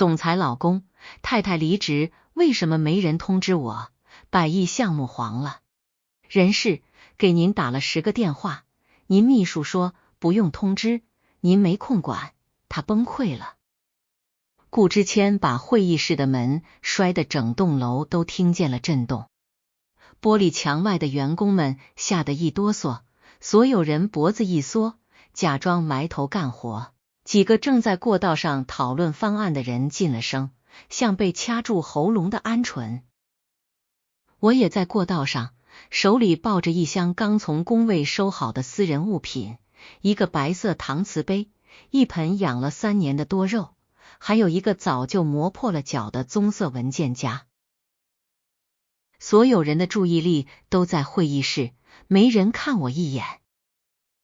总裁老公，太太离职，为什么没人通知我？100亿项目黄了。人事给您打了10个电话，您秘书说不用通知，您没空管，他崩溃了。顾之谦把会议室的门摔得整栋楼都听见了震动，玻璃墙外的员工们吓得一哆嗦，所有人脖子一缩，假装埋头干活。几个正在过道上讨论方案的人噤了声，像被掐住喉咙的鹌鹑。我也在过道上，手里抱着一箱刚从工位收好的私人物品，一个白色搪瓷杯，一盆养了3年的多肉，还有一个早就磨破了角的棕色文件夹。所有人的注意力都在会议室，没人看我一眼。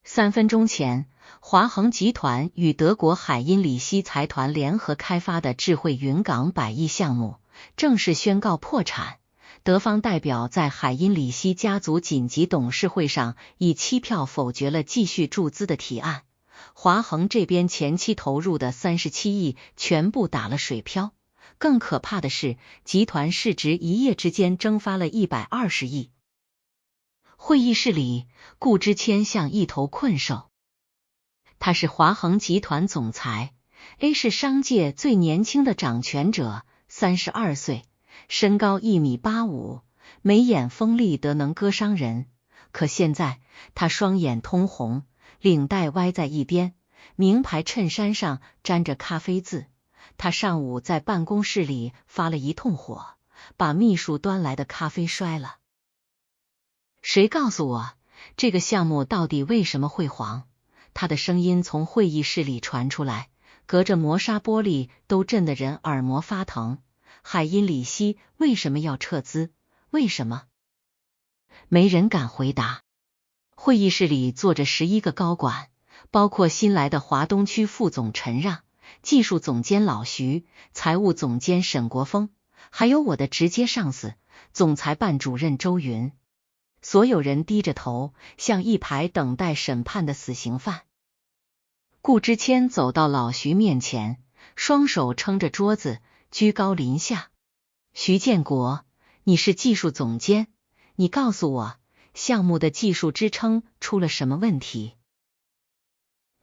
3分钟前，华恒集团与德国海因里希财团联合开发的智慧云港100亿项目正式宣告破产。德方代表在海因里希家族紧急董事会上以7票否决了继续注资的提案。华恒这边前期投入的37亿全部打了水漂。更可怕的是，集团市值一夜之间蒸发了120亿。会议室里，顾之谦像一头困兽。他是华恒集团总裁 ，A 是商界最年轻的掌权者，32岁，身高1.85米，眉眼锋利得能割伤人。可现在他双眼通红，领带歪在一边，名牌衬衫上沾着咖啡渍。他上午在办公室里发了一通火，把秘书端来的咖啡摔了。谁告诉我这个项目到底为什么会黄？他的声音从会议室里传出来，隔着磨砂玻璃都震得人耳膜发疼。海因里希为什么要撤资？为什么？没人敢回答。会议室里坐着11个高管，包括新来的华东区副总陈让、技术总监老徐、财务总监沈国峰，还有我的直接上司，总裁办主任周云。所有人低着头，像一排等待审判的死刑犯。顾之谦走到老徐面前，双手撑着桌子，居高临下。徐建国，你是技术总监，你告诉我，项目的技术支撑出了什么问题？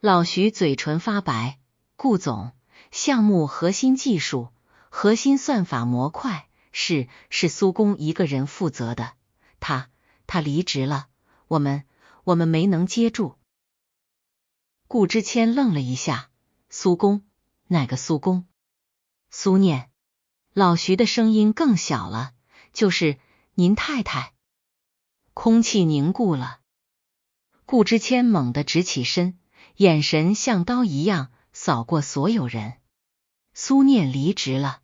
老徐嘴唇发白，顾总，项目核心技术、核心算法模块是苏工一个人负责的，他离职了，我们没能接住。顾之谦愣了一下，苏工？哪个苏工？苏念。老徐的声音更小了，就是您太太。空气凝固了。顾之谦猛地直起身，眼神像刀一样扫过所有人。苏念离职了？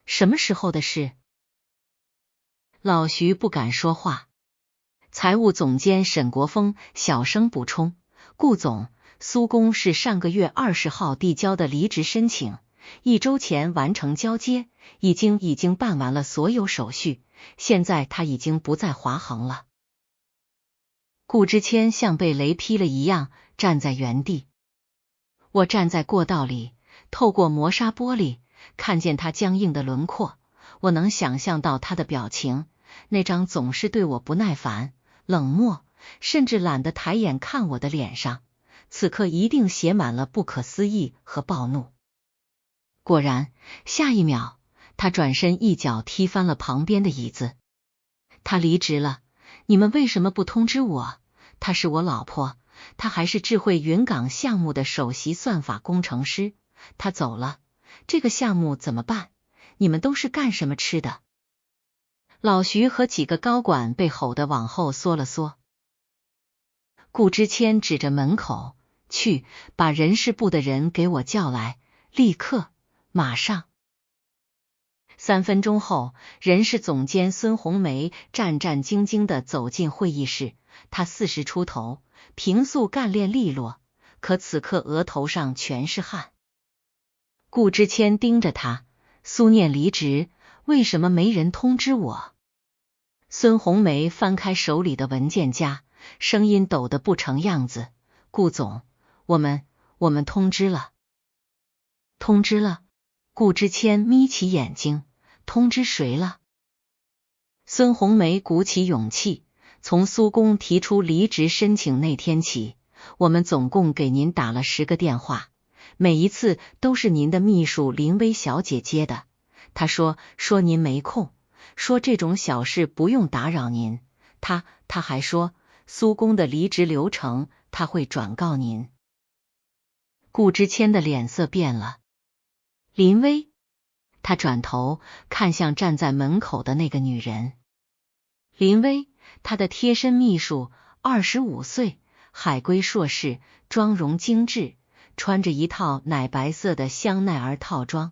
什么时候的事？老徐不敢说话。财务总监沈国峰小声补充，顾总，苏工是上个月20号递交的离职申请，1周前完成交接，已经办完了所有手续，现在他已经不在华恒了。顾之谦像被雷劈了一样站在原地。我站在过道里，透过磨砂玻璃看见他僵硬的轮廓，我能想象到他的表情，那张总是对我不耐烦、冷漠，甚至懒得抬眼看我的脸上，此刻一定写满了不可思议和暴怒。果然，下一秒，他转身一脚踢翻了旁边的椅子。他离职了，你们为什么不通知我？她是我老婆，她还是智慧云港项目的首席算法工程师，她走了，这个项目怎么办？你们都是干什么吃的？老徐和几个高管被吼得往后缩了缩。顾之谦指着门口，去，把人事部的人给我叫来，立刻，马上。3分钟后，人事总监孙红梅战战兢兢地走进会议室，她40出头，平素干练利落，可此刻额头上全是汗。顾之谦盯着他，苏念离职，为什么没人通知我？孙红梅翻开手里的文件夹，声音抖得不成样子，顾总，我们通知了。通知了？顾之谦眯起眼睛，通知谁了？孙红梅鼓起勇气，从苏公提出离职申请那天起，我们总共给您打了10个电话，每一次都是您的秘书林薇小姐接的。她说您没空，说这种小事不用打扰您。她还说苏公的离职流程她会转告您。顾之谦的脸色变了。林薇？他转头看向站在门口的那个女人。林薇，她的贴身秘书，25岁，海归硕士，妆容精致，穿着一套奶白色的香奈儿套装。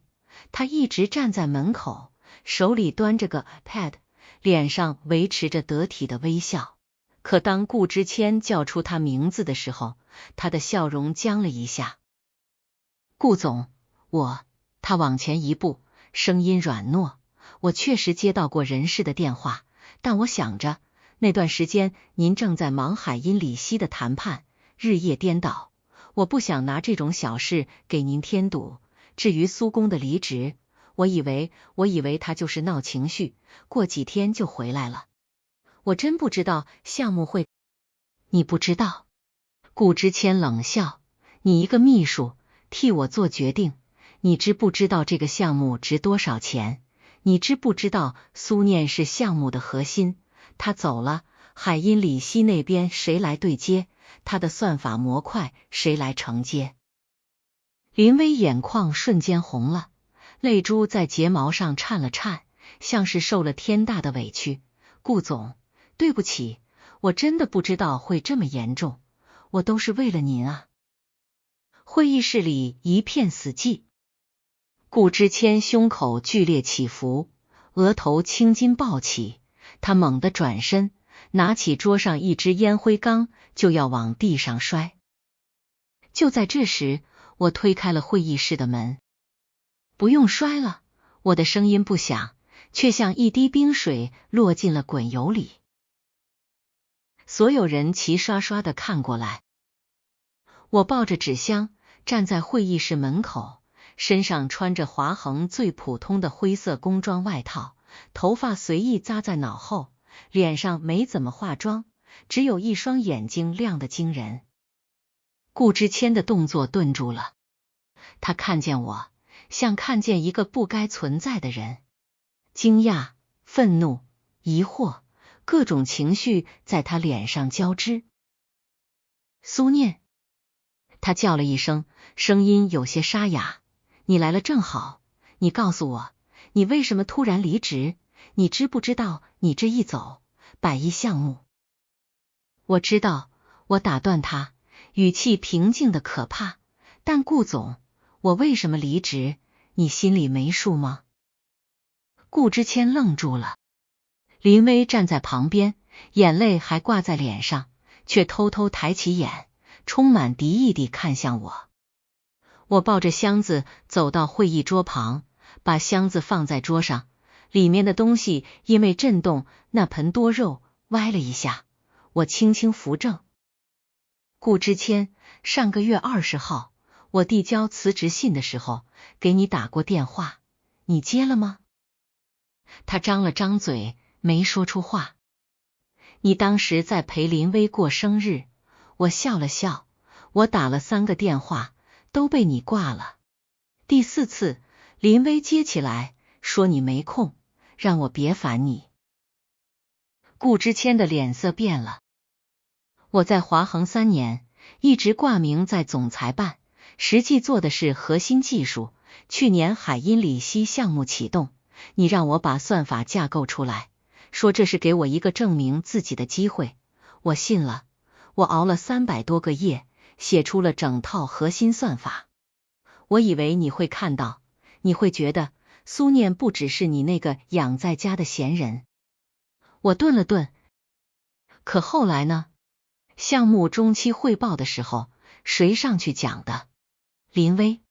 她一直站在门口，手里端着个 iPad， 脸上维持着得体的微笑。可当顾之谦叫出她名字的时候，她的笑容僵了一下。顾总，他往前一步，声音软糯，我确实接到过人事的电话，但我想着那段时间您正在忙海因里希的谈判，日夜颠倒，我不想拿这种小事给您添堵。至于苏公的离职，我以为他就是闹情绪，过几天就回来了。我真不知道项目会……你不知道？顾之谦冷笑，你一个秘书替我做决定，你知不知道这个项目值多少钱？你知不知道苏念是项目的核心？他走了，海因里希那边谁来对接？他的算法模块谁来承接？林薇眼眶瞬间红了，泪珠在睫毛上颤了颤，像是受了天大的委屈。顾总，对不起，我真的不知道会这么严重，我都是为了您啊。会议室里一片死寂。顾之谦胸口剧烈起伏，额头青筋暴起，他猛地转身，拿起桌上一只烟灰缸，就要往地上摔。就在这时，我推开了会议室的门。不用摔了，我的声音不响，却像一滴冰水落进了滚油里。所有人齐刷刷地看过来。我抱着纸箱站在会议室门口，身上穿着华恒最普通的灰色工装外套，头发随意扎在脑后，脸上没怎么化妆，只有一双眼睛亮得惊人。顾之谦的动作顿住了，他看见我，像看见一个不该存在的人，惊讶、愤怒、疑惑，各种情绪在他脸上交织。苏念，他叫了一声，声音有些沙哑，你来了正好，你告诉我，你为什么突然离职？你知不知道你这一走，100亿项目？我知道，我打断他，语气平静的可怕，但顾总，我为什么离职，你心里没数吗？顾之谦愣住了。林薇站在旁边，眼泪还挂在脸上，却偷偷抬起眼，充满敌意地看向我。我抱着箱子走到会议桌旁，把箱子放在桌上，里面的东西因为震动，那盆多肉歪了一下，我轻轻扶正。顾之谦，上个月20号，我递交辞职信的时候，给你打过电话，你接了吗？他张了张嘴，没说出话。你当时在陪林薇过生日，我笑了笑，我打了3个电话，都被你挂了。第4次，林薇接起来，说你没空，让我别烦你。顾之谦的脸色变了。我在华恒3年，一直挂名在总裁办，实际做的是核心技术。去年海因里希项目启动，你让我把算法架构出来，说这是给我一个证明自己的机会，我信了。我熬了300多个夜，写出了整套核心算法。我以为你会看到，你会觉得苏念不只是你那个养在家的闲人。我顿了顿，可后来呢？项目中期汇报的时候，谁上去讲的？林薇。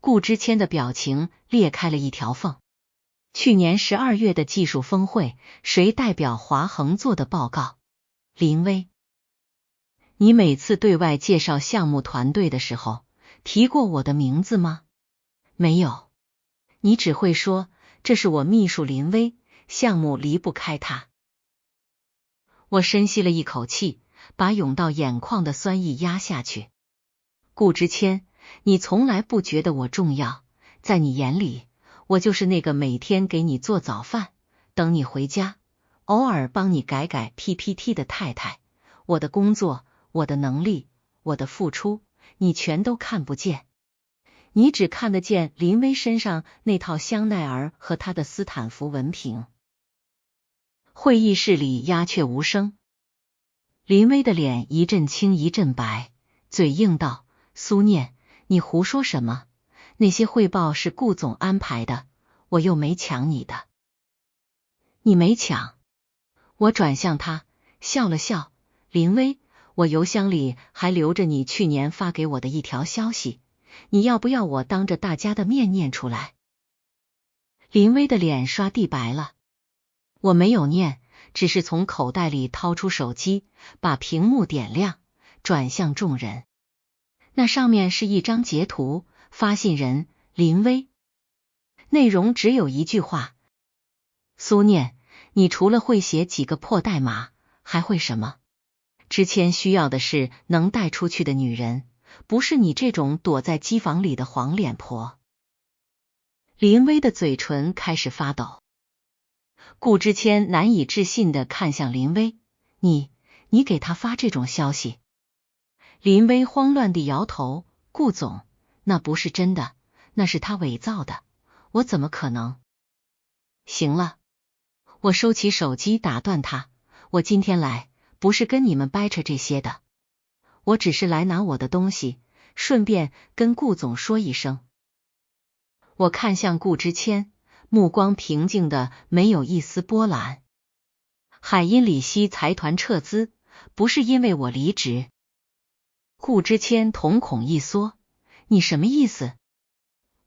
顾之谦的表情裂开了一条缝。去年12月的技术峰会，谁代表华恒做的报告？林薇。你每次对外介绍项目团队的时候，提过我的名字吗？没有，你只会说这是我秘书林薇，项目离不开他。我深吸了一口气，把涌到眼眶的酸意压下去。顾之谦，你从来不觉得我重要，在你眼里，我就是那个每天给你做早饭，等你回家，偶尔帮你改改 PPT 的太太。我的工作，我的能力，我的付出，你全都看不见。你只看得见林薇身上那套香奈儿和她的斯坦福文凭。会议室里鸦雀无声，林薇的脸一阵青一阵白，嘴硬道：苏念，你胡说什么？那些汇报是顾总安排的，我又没抢你的。你没抢。我转向他，笑了笑，林薇，我邮箱里还留着你去年发给我的一条消息，你要不要我当着大家的面念出来？林薇的脸刷地白了。我没有念，只是从口袋里掏出手机，把屏幕点亮，转向众人。那上面是一张截图，发信人林薇，内容只有一句话：苏念，你除了会写几个破代码，还会什么？之前需要的是能带出去的女人，不是你这种躲在机房里的黄脸婆。林薇的嘴唇开始发抖。顾之谦难以置信地看向林薇，你给他发这种消息？林薇慌乱地摇头，顾总，那不是真的，那是他伪造的，我怎么可能？行了，我收起手机打断他，我今天来不是跟你们掰扯这些的，我只是来拿我的东西，顺便跟顾总说一声。我看向顾之谦，目光平静的没有一丝波澜。海因里希财团撤资，不是因为我离职。顾之谦瞳孔一缩，你什么意思？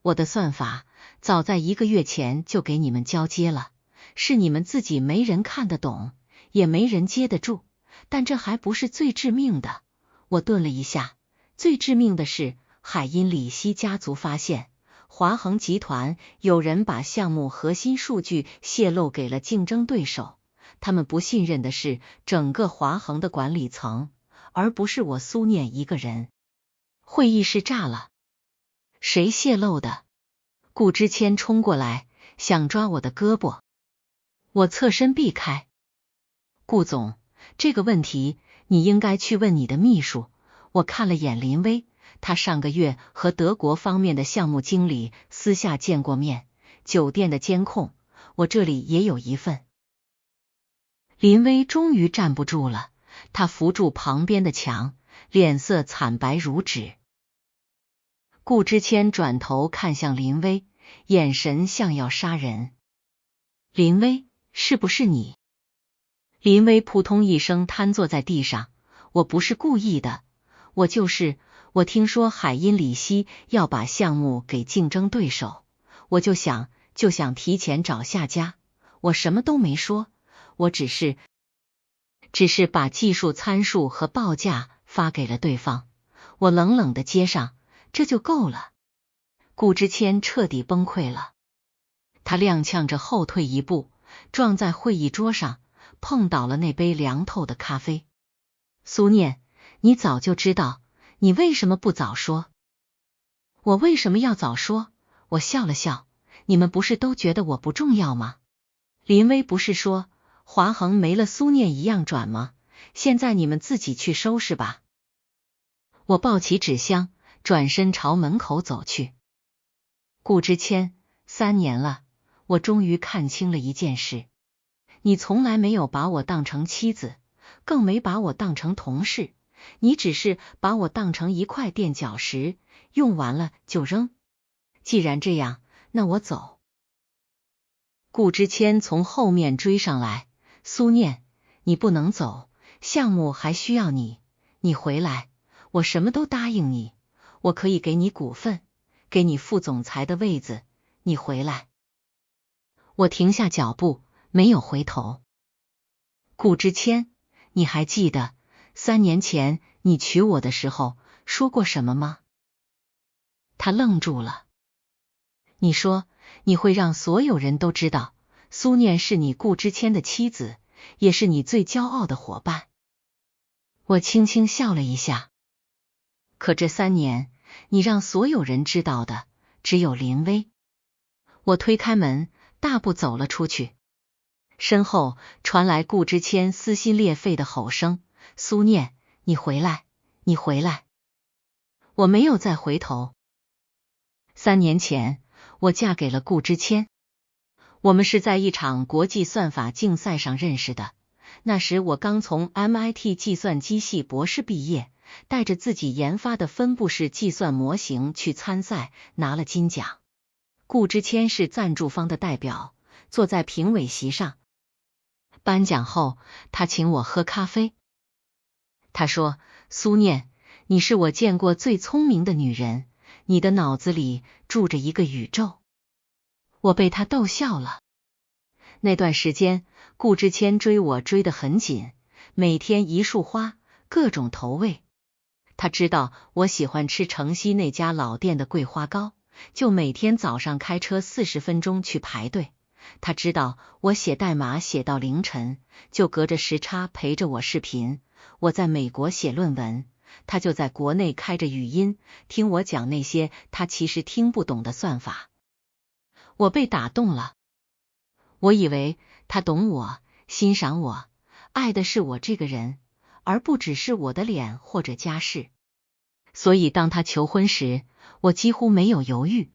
我的算法早在1个月前就给你们交接了，是你们自己没人看得懂，也没人接得住，但这还不是最致命的。我顿了一下，最致命的是海因里希家族发现华恒集团有人把项目核心数据泄露给了竞争对手，他们不信任的是整个华恒的管理层，而不是我苏念一个人。会议室炸了。谁泄露的？顾之谦冲过来，想抓我的胳膊，我侧身避开。顾总，这个问题你应该去问你的秘书。我看了眼林薇，他上个月和德国方面的项目经理私下见过面，酒店的监控，我这里也有一份。林薇终于站不住了，他扶住旁边的墙，脸色惨白如纸。顾之谦转头看向林薇，眼神像要杀人。林薇，是不是你？林薇扑通一声瘫坐在地上，我不是故意的，我听说海因里希要把项目给竞争对手，我就想提前找下家，我什么都没说，我只是把技术参数和报价发给了对方，我冷冷的接上，这就够了。顾之谦彻底崩溃了，他踉跄着后退一步，撞在会议桌上，碰倒了那杯凉透的咖啡。苏念，你早就知道，你为什么不早说？我为什么要早说？我笑了笑，你们不是都觉得我不重要吗？林薇不是说华恒没了苏念一样转吗？现在你们自己去收拾吧。我抱起纸箱，转身朝门口走去。顾之谦，3年了，我终于看清了一件事，你从来没有把我当成妻子，更没把我当成同事，你只是把我当成一块垫脚石，用完了就扔。既然这样，那我走。顾之谦从后面追上来，苏念，你不能走，项目还需要你，你回来，我什么都答应你，我可以给你股份，给你副总裁的位子，你回来。我停下脚步，没有回头。顾之谦，你还记得3年前你娶我的时候说过什么吗？他愣住了。你说你会让所有人都知道，苏念是你顾之谦的妻子，也是你最骄傲的伙伴。我轻轻笑了一下。可这3年，你让所有人知道的只有林薇。我推开门，大步走了出去，身后传来顾之谦撕心裂肺的吼声：苏念，你回来，你回来！我没有再回头。3年前，我嫁给了顾之谦。我们是在一场国际算法竞赛上认识的，那时我刚从 MIT 计算机系博士毕业，带着自己研发的分布式计算模型去参赛，拿了金奖。顾之谦是赞助方的代表，坐在评委席上。颁奖后，他请我喝咖啡。他说：苏念，你是我见过最聪明的女人，你的脑子里住着一个宇宙。我被他逗笑了。那段时间，顾之谦追我追得很紧，每天一束花，各种投喂。他知道我喜欢吃城西那家老店的桂花糕，就每天早上开车40分钟去排队。他知道我写代码写到凌晨，就隔着时差陪着我视频。我在美国写论文，他就在国内开着语音听我讲那些他其实听不懂的算法。我被打动了。我以为他懂我，欣赏我，爱的是我这个人，而不只是我的脸或者家世。所以当他求婚时，我几乎没有犹豫。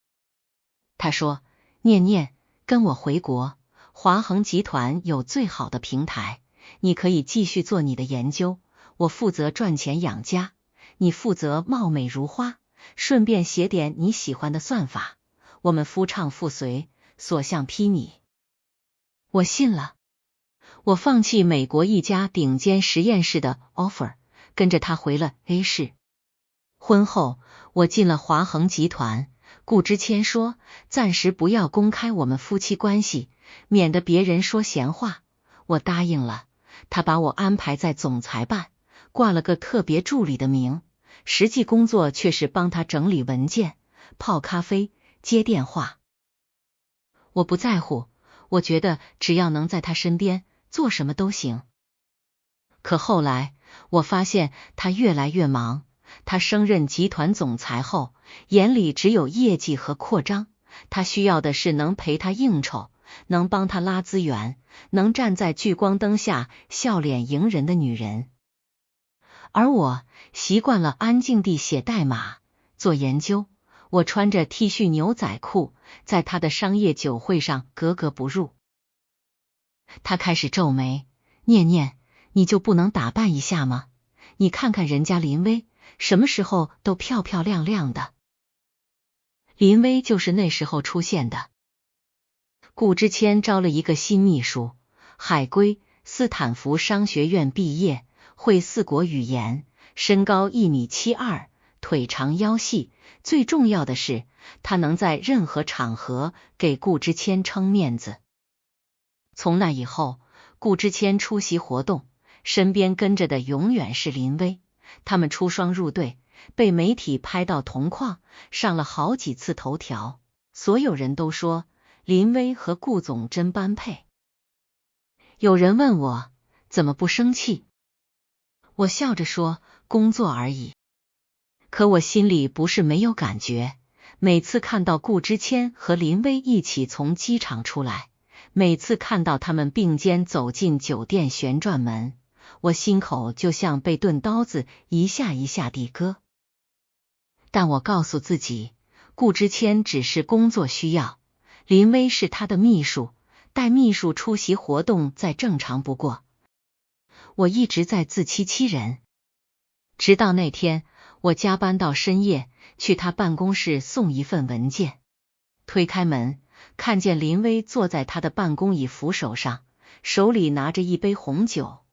他说：念念，跟我回国，华恒集团有最好的平台，你可以继续做你的研究，我负责赚钱养家，你负责貌美如花，顺便写点你喜欢的算法，我们夫唱妇随，所向披靡。我信了。我放弃美国一家顶尖实验室的 offer， 跟着他回了 A 市。婚后，我进了华恒集团。顾之谦说，暂时不要公开我们夫妻关系，免得别人说闲话。我答应了，他把我安排在总裁办，挂了个特别助理的名，实际工作却是帮他整理文件、泡咖啡、接电话。我不在乎，我觉得只要能在他身边，做什么都行。可后来，我发现他越来越忙。他升任集团总裁后，眼里只有业绩和扩张，他需要的是能陪他应酬，能帮他拉资源，能站在聚光灯下笑脸迎人的女人。而我习惯了安静地写代码、做研究，我穿着 T 恤牛仔裤，在他的商业酒会上格格不入。他开始皱眉：念念，你就不能打扮一下吗？你看看人家林薇，什么时候都漂漂亮亮的。林薇就是那时候出现的。顾之谦招了一个新秘书，海归，斯坦福商学院毕业，会4国语言，身高1.72米，腿长腰细，最重要的是，他能在任何场合给顾之谦撑面子。从那以后，顾之谦出席活动，身边跟着的永远是林薇。他们出双入对，被媒体拍到同框，上了好几次头条。所有人都说林薇和顾总真般配。有人问我怎么不生气，我笑着说工作而已。可我心里不是没有感觉，每次看到顾之谦和林薇一起从机场出来，每次看到他们并肩走进酒店旋转门，我心口就像被钝刀子一下一下地割。但我告诉自己，顾之谦只是工作需要，林薇是他的秘书，带秘书出席活动再正常不过。我一直在自欺欺人。直到那天，我加班到深夜，去他办公室送一份文件。推开门，看见林薇坐在他的办公椅扶手上，手里拿着一杯红酒，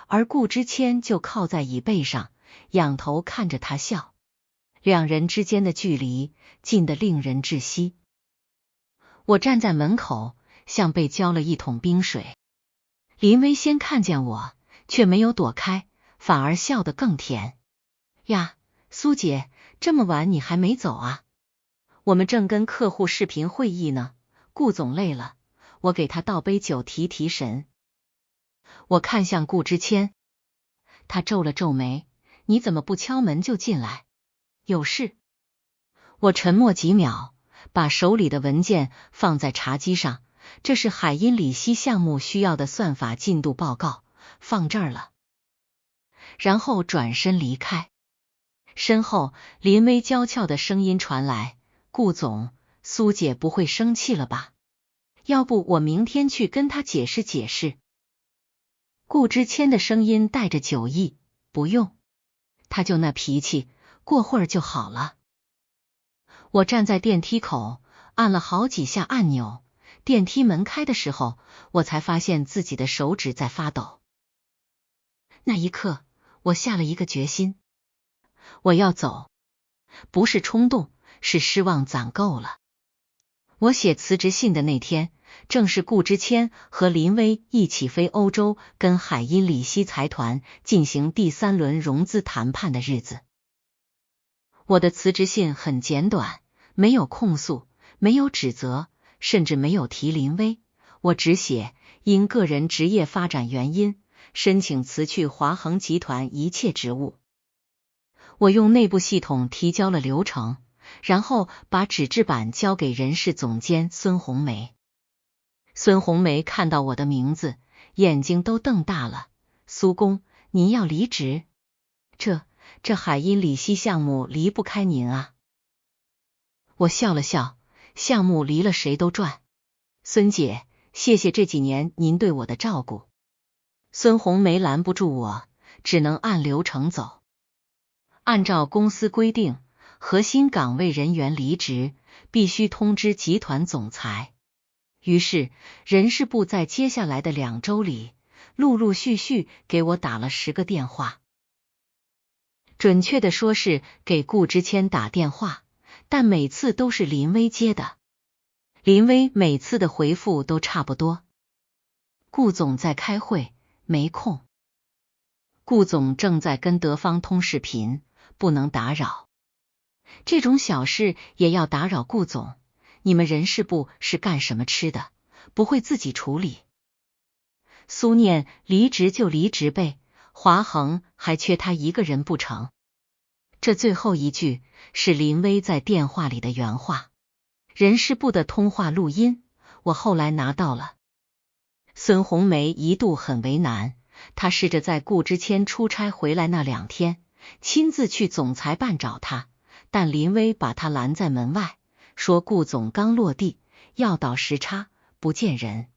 而顾之谦就靠在椅背上，仰头看着他笑。两人之间的距离近得令人窒息。我站在门口，像被浇了一桶冰水。林薇先看见我，却没有躲开，反而笑得更甜。呀，苏姐，这么晚你还没走啊？我们正跟客户视频会议呢，顾总累了，我给他倒杯酒提提神。我看向顾之谦，他皱了皱眉，你怎么不敲门就进来？有事？我沉默几秒，把手里的文件放在茶几上，这是海因里希项目需要的算法进度报告，放这儿了。然后转身离开。身后林薇娇俏的声音传来，顾总，苏姐不会生气了吧？要不我明天去跟她解释解释。顾之谦的声音带着酒意，不用，他就那脾气，过会儿就好了。我站在电梯口，按了好几下按钮，电梯门开的时候，我才发现自己的手指在发抖。那一刻，我下了一个决心，我要走，不是冲动，是失望攒够了。我写辞职信的那天，正是顾之谦和林薇一起飞欧洲，跟海因里希财团进行第3轮融资谈判的日子。我的辞职信很简短，没有控诉，没有指责，甚至没有提林薇，我只写因个人职业发展原因，申请辞去华恒集团一切职务。我用内部系统提交了流程，然后把纸质版交给人事总监孙红梅。孙红梅看到我的名字，眼睛都瞪大了。苏工，您要离职？这海因里希项目离不开您啊。我笑了笑，项目离了谁都赚。孙姐，谢谢这几年您对我的照顾。孙红梅拦不住我，只能按流程走。按照公司规定，核心岗位人员离职必须通知集团总裁。于是人事部在接下来的2周里，陆陆续续给我打了10个电话。准确的说是给顾之谦打电话，但每次都是林薇接的。林薇每次的回复都差不多。顾总在开会，没空。顾总正在跟德方通视频，不能打扰。这种小事也要打扰顾总？你们人事部是干什么吃的？不会自己处理？苏念离职就离职呗，华恒还缺他一个人不成？这最后一句是林薇在电话里的原话。人事部的通话录音，我后来拿到了。孙红梅一度很为难，她试着在顾之谦出差回来那2天，亲自去总裁办找他，但林薇把他拦在门外，说顾总刚落地，要倒时差，不见人。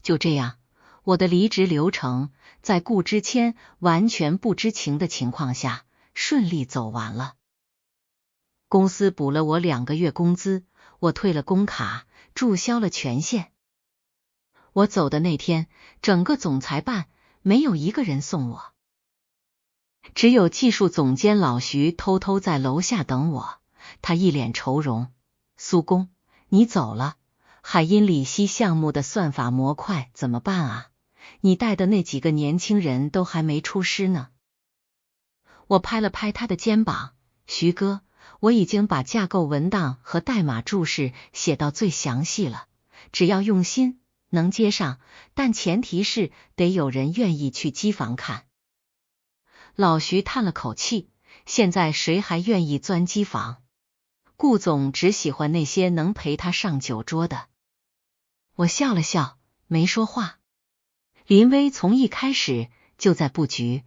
就这样，我的离职流程在顾之谦完全不知情的情况下顺利走完了。公司补了我2个月工资，我退了工卡，注销了权限。我走的那天，整个总裁办没有一个人送我，只有技术总监老徐偷偷在楼下等我，他一脸愁容。苏工，你走了，海因里希项目的算法模块怎么办啊？你带的那几个年轻人都还没出师呢。我拍了拍他的肩膀，徐哥，我已经把架构文档和代码注释写到最详细了，只要用心能接上，但前提是得有人愿意去机房看。老徐叹了口气，现在谁还愿意钻机房？顾总只喜欢那些能陪他上酒桌的。我笑了笑，没说话。林薇从一开始就在布局。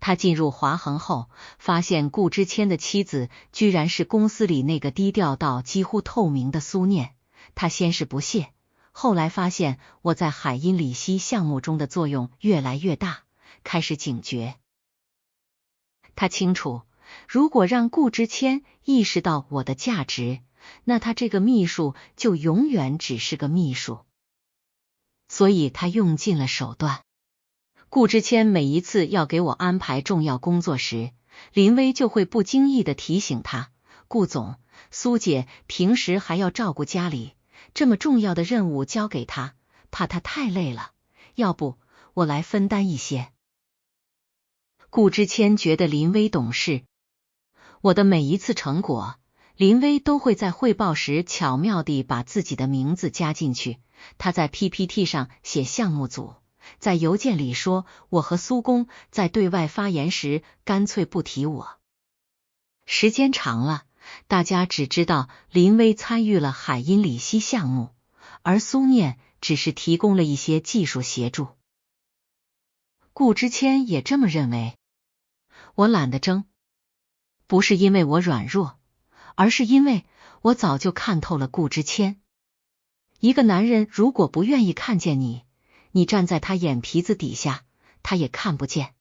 他进入华恒后，发现顾之谦的妻子居然是公司里那个低调到几乎透明的苏念。他先是不屑，后来发现我在海因里希项目中的作用越来越大，开始警觉。他清楚，如果让顾之谦意识到我的价值，那他这个秘书就永远只是个秘书。所以他用尽了手段。顾之谦每一次要给我安排重要工作时，林薇就会不经意的提醒他，顾总，苏姐平时还要照顾家里，这么重要的任务交给他，怕他太累了，要不我来分担一些。顾之谦觉得林薇懂事，我的每一次成果，林薇都会在汇报时巧妙地把自己的名字加进去。他在 PPT 上写项目组，在邮件里说我和苏工在对外发言时干脆不提我。时间长了，大家只知道林薇参与了海因里希项目，而苏念只是提供了一些技术协助。顾之谦也这么认为。我懒得争，不是因为我软弱，而是因为我早就看透了顾之谦。一个男人如果不愿意看见你，你站在他眼皮子底下，他也看不见。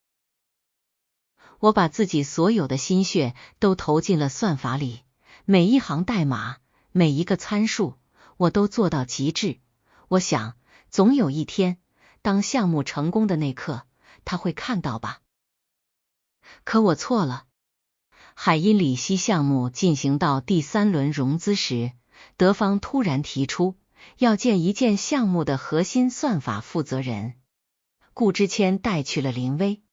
我把自己所有的心血都投进了算法里，每一行代码，每一个参数，我都做到极致。我想，总有一天，当项目成功的那刻，他会看到吧。可我错了。海因里希项目进行到第3轮融资时，德方突然提出要见一见项目的核心算法负责人。顾之谦带去了林薇。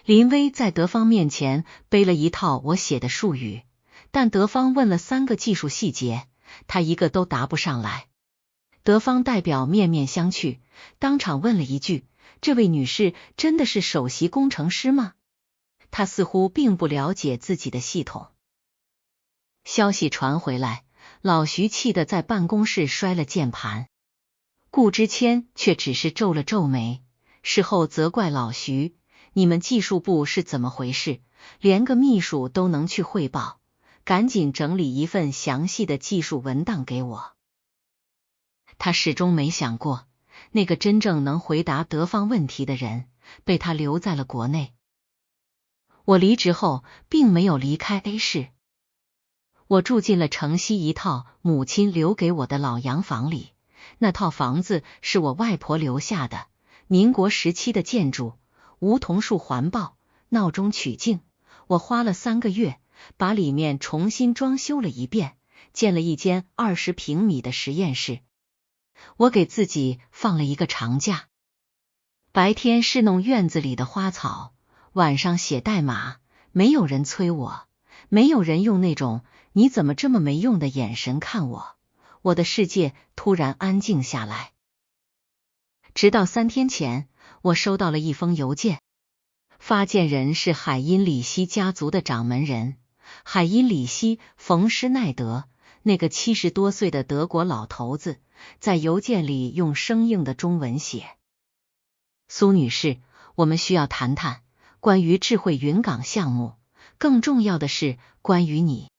林薇在德方面前背了一套我写的术语，但德方问了3个技术细节，他一个都答不上来。德方代表面面相觑，当场问了一句：这位女士真的是首席工程师吗？她似乎并不了解自己的系统。消息传回来，老徐气得在办公室摔了键盘。顾之谦却只是皱了皱眉，事后责怪老徐：你们技术部是怎么回事？连个秘书都能去汇报，赶紧整理一份详细的技术文档给我。他始终没想过，那个真正能回答德方问题的人，被他留在了国内。我离职后，并没有离开 A 市，我住进了城西一套母亲留给我的老洋房里。那套房子是我外婆留下的，民国时期的建筑，梧桐树环抱，闹中取静。我花了3个月，把里面重新装修了一遍，建了一间20平米的实验室。我给自己放了一个长假，白天侍弄院子里的花草，晚上写代码。没有人催我，没有人用那种你怎么这么没用的眼神看我。我的世界突然安静下来。直到3天前，我收到了一封邮件，发件人是海因里希家族的掌门人海因里希·冯·施耐德。那个70多岁的德国老头子在邮件里用生硬的中文写：苏女士，我们需要谈谈关于智慧云港项目，更重要的是关于你。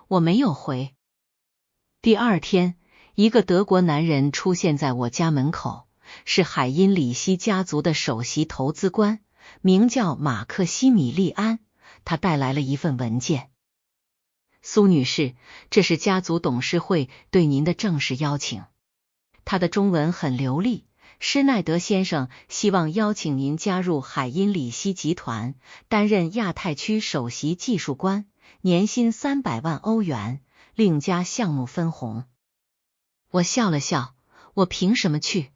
我没有回。第2天，一个德国男人出现在我家门口，是海因里希家族的首席投资官，名叫马克西米利安。他带来了一份文件。苏女士，这是家族董事会对您的正式邀请。他的中文很流利。施耐德先生希望邀请您加入海因里希集团，担任亚太区首席技术官，年薪300万欧元，另加项目分红。我笑了笑，我凭什么去？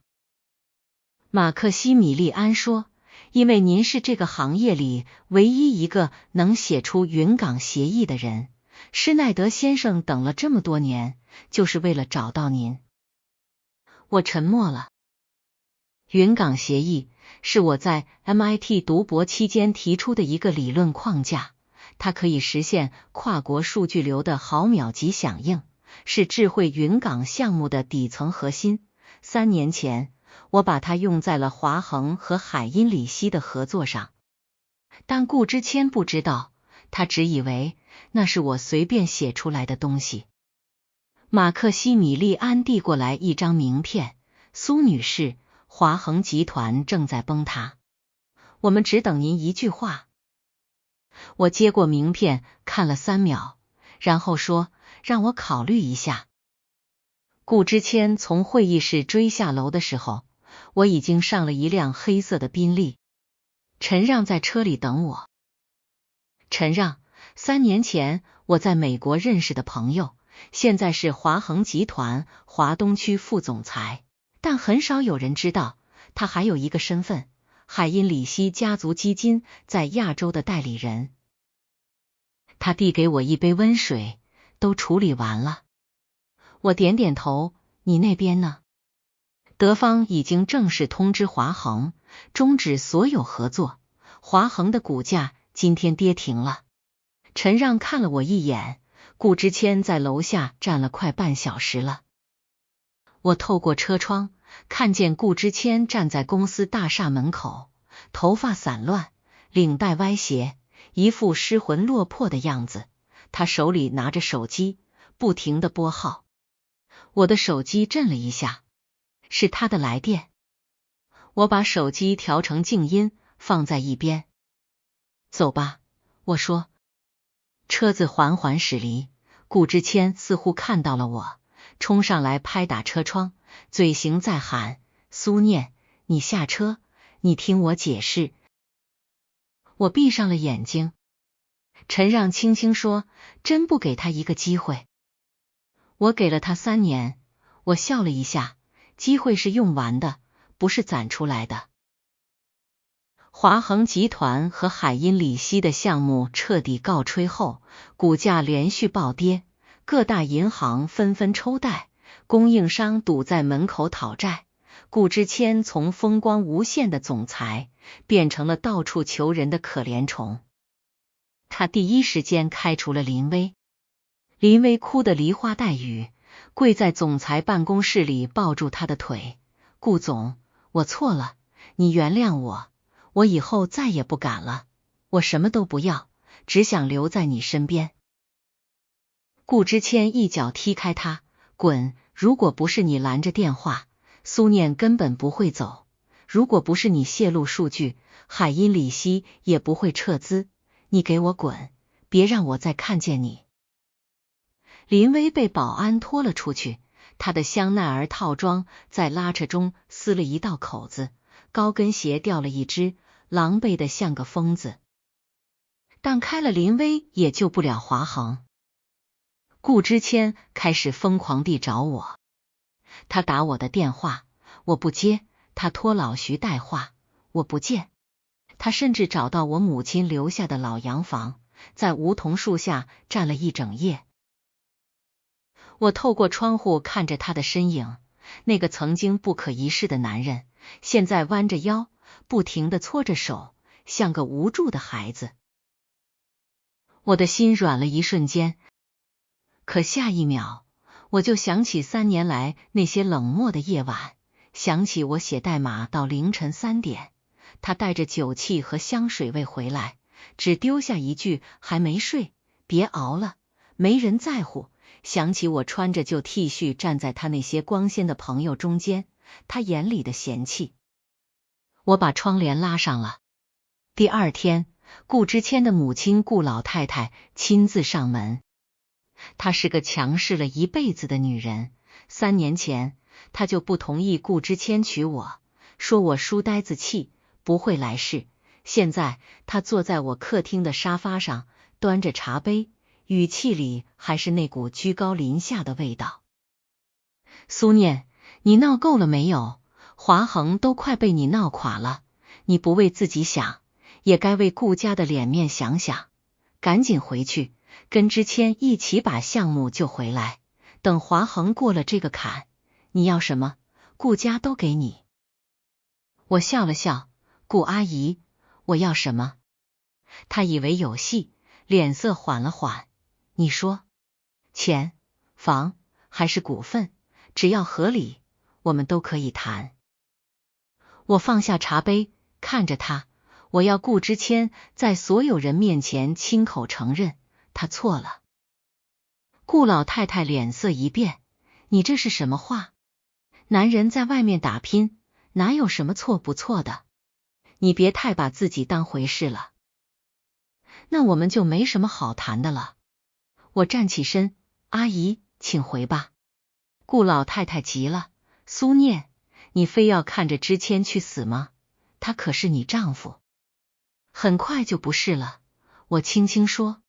马克西米利安说，因为您是这个行业里唯一一个能写出云港协议的人。施耐德先生等了这么多年，就是为了找到您。我沉默了。云港协议是我在 MIT 读博期间提出的一个理论框架，它可以实现跨国数据流的毫秒级响应，是智慧云港项目的底层核心。3年前，我把它用在了华恒和海因里希的合作上，但顾之谦不知道，他只以为那是我随便写出来的东西。马克西米利安递过来一张名片，苏女士，华恒集团正在崩塌，我们只等您一句话。我接过名片看了3秒，然后说，让我考虑一下。顾之谦从会议室追下楼的时候，我已经上了一辆黑色的宾利。陈让在车里等我。陈让，3年前我在美国认识的朋友，现在是华恒集团华东区副总裁，但很少有人知道他还有一个身份，海因里希家族基金在亚洲的代理人。他递给我一杯温水，都处理完了。我点点头，你那边呢？德方已经正式通知华恒，终止所有合作。华恒的股价今天跌停了。陈让看了我一眼，顾之谦在楼下站了快半小时了。我透过车窗看见顾之谦站在公司大厦门口，头发散乱，领带歪斜，一副失魂落魄的样子。他手里拿着手机，不停地拨号。我的手机震了一下，是他的来电。我把手机调成静音，放在一边。走吧，我说。车子缓缓驶离，顾之谦似乎看到了我，冲上来拍打车窗，嘴型在喊：苏念，你下车，你听我解释。我闭上了眼睛。陈让轻轻说：真不给他一个机会？我给了他3年。我笑了一下，机会是用完的，不是攒出来的。华恒集团和海因里希的项目彻底告吹后，股价连续暴跌，各大银行纷纷抽贷，供应商堵在门口讨债。顾之谦从风光无限的总裁变成了到处求人的可怜虫。他第一时间开除了林薇。林薇哭得梨花带雨，跪在总裁办公室里抱住他的腿：顾总，我错了，你原谅我，我以后再也不敢了，我什么都不要，只想留在你身边。顾之谦一脚踢开他：滚！如果不是你拦着电话，苏念根本不会走，如果不是你泄露数据，海因里希也不会撤资，你给我滚，别让我再看见你。林薇被保安拖了出去，她的香奈儿套装在拉扯中撕了一道口子，高跟鞋掉了一只，狼狈得像个疯子。但开了林薇也救不了华恒。顾之谦开始疯狂地找我，他打我的电话，我不接；他托老徐带话，我不见。他甚至找到我母亲留下的老洋房，在梧桐树下站了一整夜。我透过窗户看着他的身影，那个曾经不可一世的男人，现在弯着腰，不停地搓着手，像个无助的孩子。我的心软了一瞬间，可下一秒，我就想起3年来那些冷漠的夜晚，想起我写代码到凌晨3点，他带着酒气和香水味回来，只丢下一句还没睡，别熬了，没人在乎。想起我穿着旧 T 恤站在他那些光鲜的朋友中间，他眼里的嫌弃。我把窗帘拉上了。第二天，顾之谦的母亲顾老太太亲自上门。她是个强势了一辈子的女人，3年前她就不同意顾之谦娶我，说我书呆子气，不会来事。现在她坐在我客厅的沙发上，端着茶杯，语气里还是那股居高临下的味道。苏念，你闹够了没有？华恒都快被你闹垮了，你不为自己想，也该为顾家的脸面想想。赶紧回去，跟之谦一起把项目救回来。等华恒过了这个坎，你要什么，顾家都给你。我笑了笑，顾阿姨，我要什么？她以为有戏，脸色缓了缓。你说，钱、房还是股份，只要合理，我们都可以谈。我放下茶杯，看着他，我要顾之谦在所有人面前亲口承认他错了。顾老太太脸色一变，你这是什么话？男人在外面打拼，哪有什么错不错的？你别太把自己当回事了。那我们就没什么好谈的了。我站起身，阿姨，请回吧。顾老太太急了，苏念，你非要看着之谦去死吗？他可是你丈夫。很快就不是了，我轻轻说。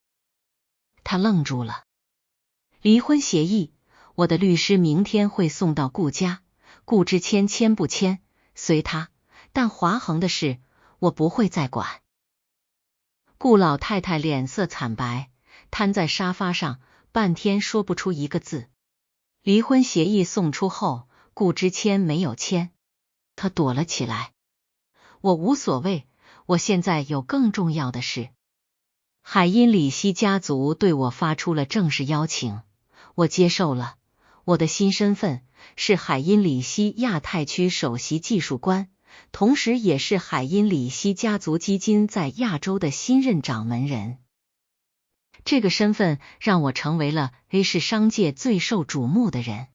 他愣住了。离婚协议，我的律师明天会送到顾家，顾之谦签不签随他，但华恒的事我不会再管。顾老太太脸色惨白，瘫在沙发上，半天说不出一个字。离婚协议送出后，顾之谦没有签，他躲了起来。我无所谓，我现在有更重要的事。海因里希家族对我发出了正式邀请，我接受了。我的新身份是海因里希亚太区首席技术官，同时也是海因里希家族基金在亚洲的新任掌门人。这个身份让我成为了 A 市商界最受瞩目的人。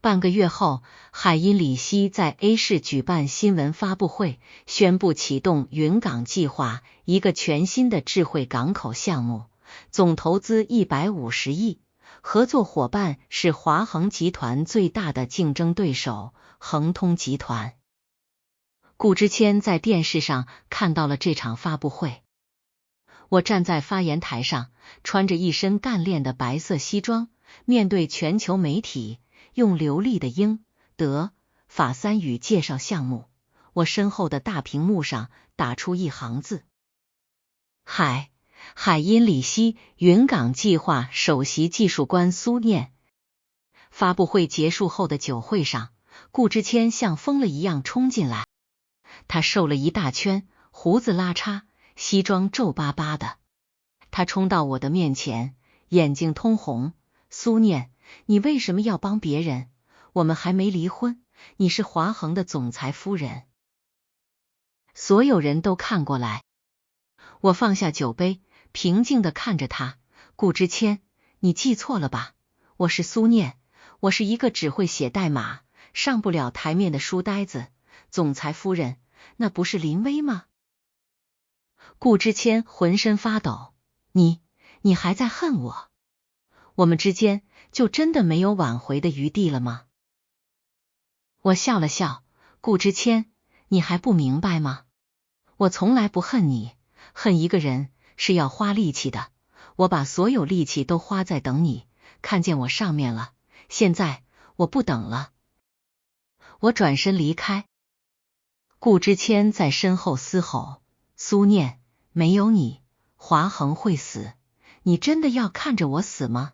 半个月后，海因里希在 A 市举办新闻发布会，宣布启动云港计划，一个全新的智慧港口项目，总投资150亿，合作伙伴是华恒集团最大的竞争对手恒通集团。顾之谦在电视上看到了这场发布会。我站在发言台上，穿着一身干练的白色西装，面对全球媒体，用流利的英、德、法三语介绍项目。我身后的大屏幕上打出一行字：海因里希云港计划首席技术官苏念。发布会结束后的酒会上，顾之谦像疯了一样冲进来。他瘦了一大圈，胡子拉碴，西装皱巴巴的。他冲到我的面前，眼睛通红：苏念，你为什么要帮别人？我们还没离婚，你是华恒的总裁夫人。所有人都看过来。我放下酒杯，平静地看着他：顾之谦，你记错了吧？我是苏念，我是一个只会写代码，上不了台面的书呆子。总裁夫人，那不是林薇吗？顾之谦浑身发抖：你还在恨我？我们之间就真的没有挽回的余地了吗？我笑了笑：顾之谦，你还不明白吗？我从来不恨你，恨一个人是要花力气的，我把所有力气都花在等你看见我上面了，现在我不等了。我转身离开。顾之谦在身后嘶吼：苏念，没有你，华恒会死，你真的要看着我死吗？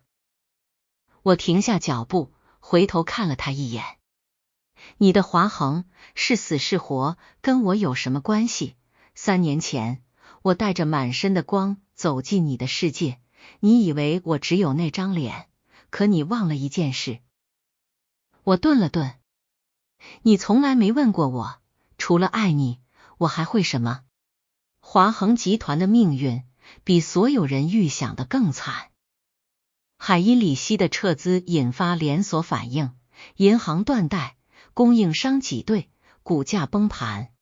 我停下脚步，回头看了他一眼。你的华恒是死是活，跟我有什么关系？3年前，我带着满身的光走进你的世界，你以为我只有那张脸，可你忘了一件事。我顿了顿，你从来没问过我，除了爱你，我还会什么？华恒集团的命运比所有人预想的更惨。海因里希的撤资引发连锁反应，银行断贷，供应商挤兑，股价崩盘。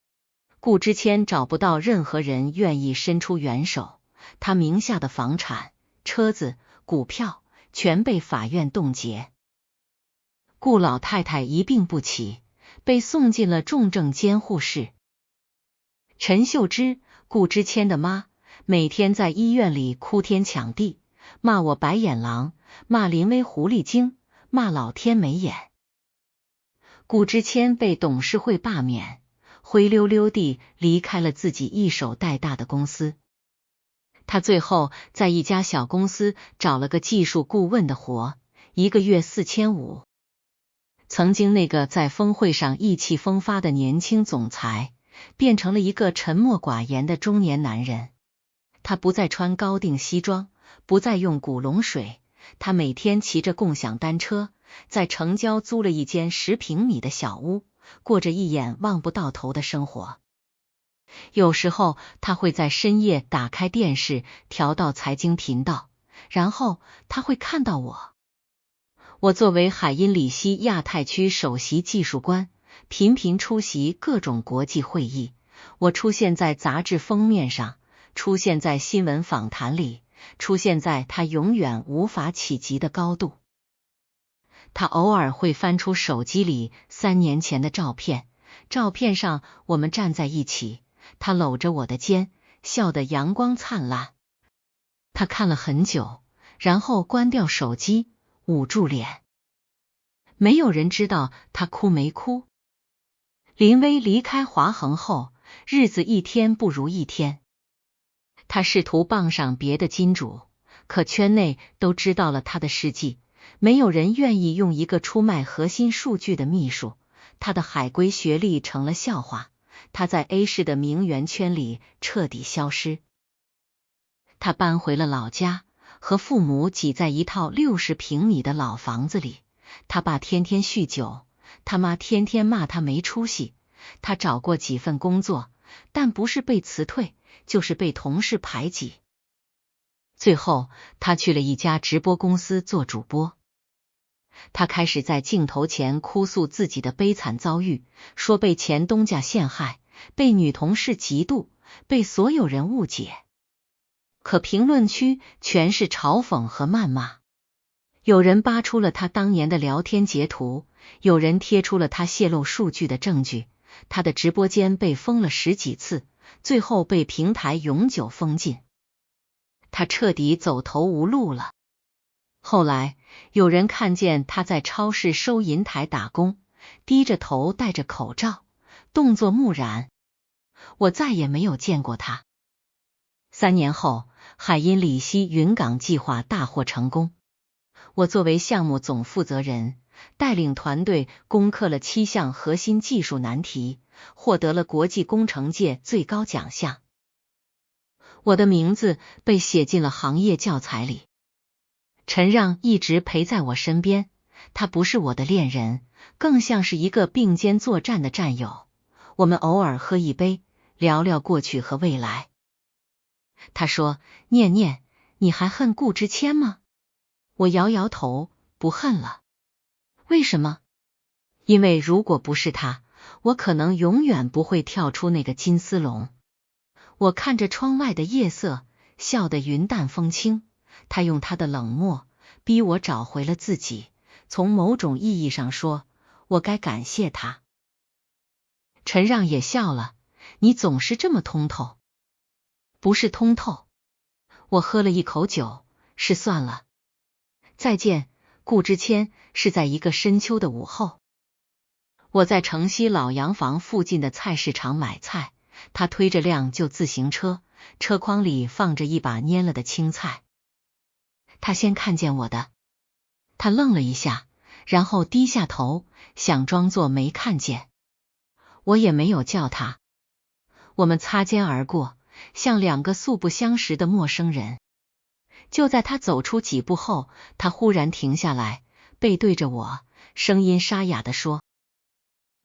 顾之谦找不到任何人愿意伸出援手，他名下的房产、车子、股票全被法院冻结。顾老太太一病不起，被送进了重症监护室。陈秀芝，顾之谦的妈，每天在医院里哭天抢地，骂我白眼狼，骂林薇狐狸精，骂老天没眼。顾之谦被董事会罢免，灰溜溜地离开了自己一手带大的公司。他最后在一家小公司找了个技术顾问的活，1个月4500。曾经那个在峰会上意气风发的年轻总裁，变成了一个沉默寡言的中年男人。他不再穿高定西装，不再用古龙水，他每天骑着共享单车，在城郊租了一间10平米的小屋，过着一眼望不到头的生活。有时候他会在深夜打开电视，调到财经频道，然后他会看到我。我作为海因里希亚太区首席技术官，频频出席各种国际会议。我出现在杂志封面上，出现在新闻访谈里，出现在他永远无法企及的高度。他偶尔会翻出手机里3年前的照片，照片上我们站在一起，他搂着我的肩，笑得阳光灿烂。他看了很久，然后关掉手机，捂住脸。没有人知道他哭没哭。林薇离开华恒后，日子一天不如一天。他试图傍上别的金主，可圈内都知道了他的事迹，没有人愿意用一个出卖核心数据的秘书，他的海归学历成了笑话，他在 A 市的名媛圈里彻底消失。他搬回了老家，和父母挤在一套60平米的老房子里。他爸天天酗酒，他妈天天骂他没出息。他找过几份工作，但不是被辞退，就是被同事排挤。最后，他去了一家直播公司做主播。他开始在镜头前哭诉自己的悲惨遭遇，说被前东家陷害，被女同事嫉妒，被所有人误解。可评论区全是嘲讽和谩骂。有人扒出了他当年的聊天截图，有人贴出了他泄露数据的证据。他的直播间被封了10几次，最后被平台永久封禁。他彻底走投无路了。后来有人看见他在超市收银台打工，低着头戴着口罩，动作木然。我再也没有见过他。3年后，海因里希云港计划大获成功。我作为项目总负责人，带领团队攻克了7项核心技术难题，获得了国际工程界最高奖项。我的名字被写进了行业教材里。陈让一直陪在我身边，他不是我的恋人，更像是一个并肩作战的战友。我们偶尔喝一杯，聊聊过去和未来。他说：“念念，你还恨顾之谦吗？”我摇摇头，不恨了。为什么？因为如果不是他，我可能永远不会跳出那个金丝笼。我看着窗外的夜色，笑得云淡风轻。他用他的冷漠逼我找回了自己。从某种意义上说，我该感谢他。陈让也笑了，你总是这么通透。不是通透，我喝了一口酒，是算了。再见，顾之谦，是在一个深秋的午后。我在城西老洋房附近的菜市场买菜，他推着辆旧自行车，车筐里放着一把蔫了的青菜。他先看见我的，他愣了一下，然后低下头，想装作没看见。我也没有叫他，我们擦肩而过，像2个素不相识的陌生人。就在他走出几步后，他忽然停下来，背对着我，声音沙哑地说：“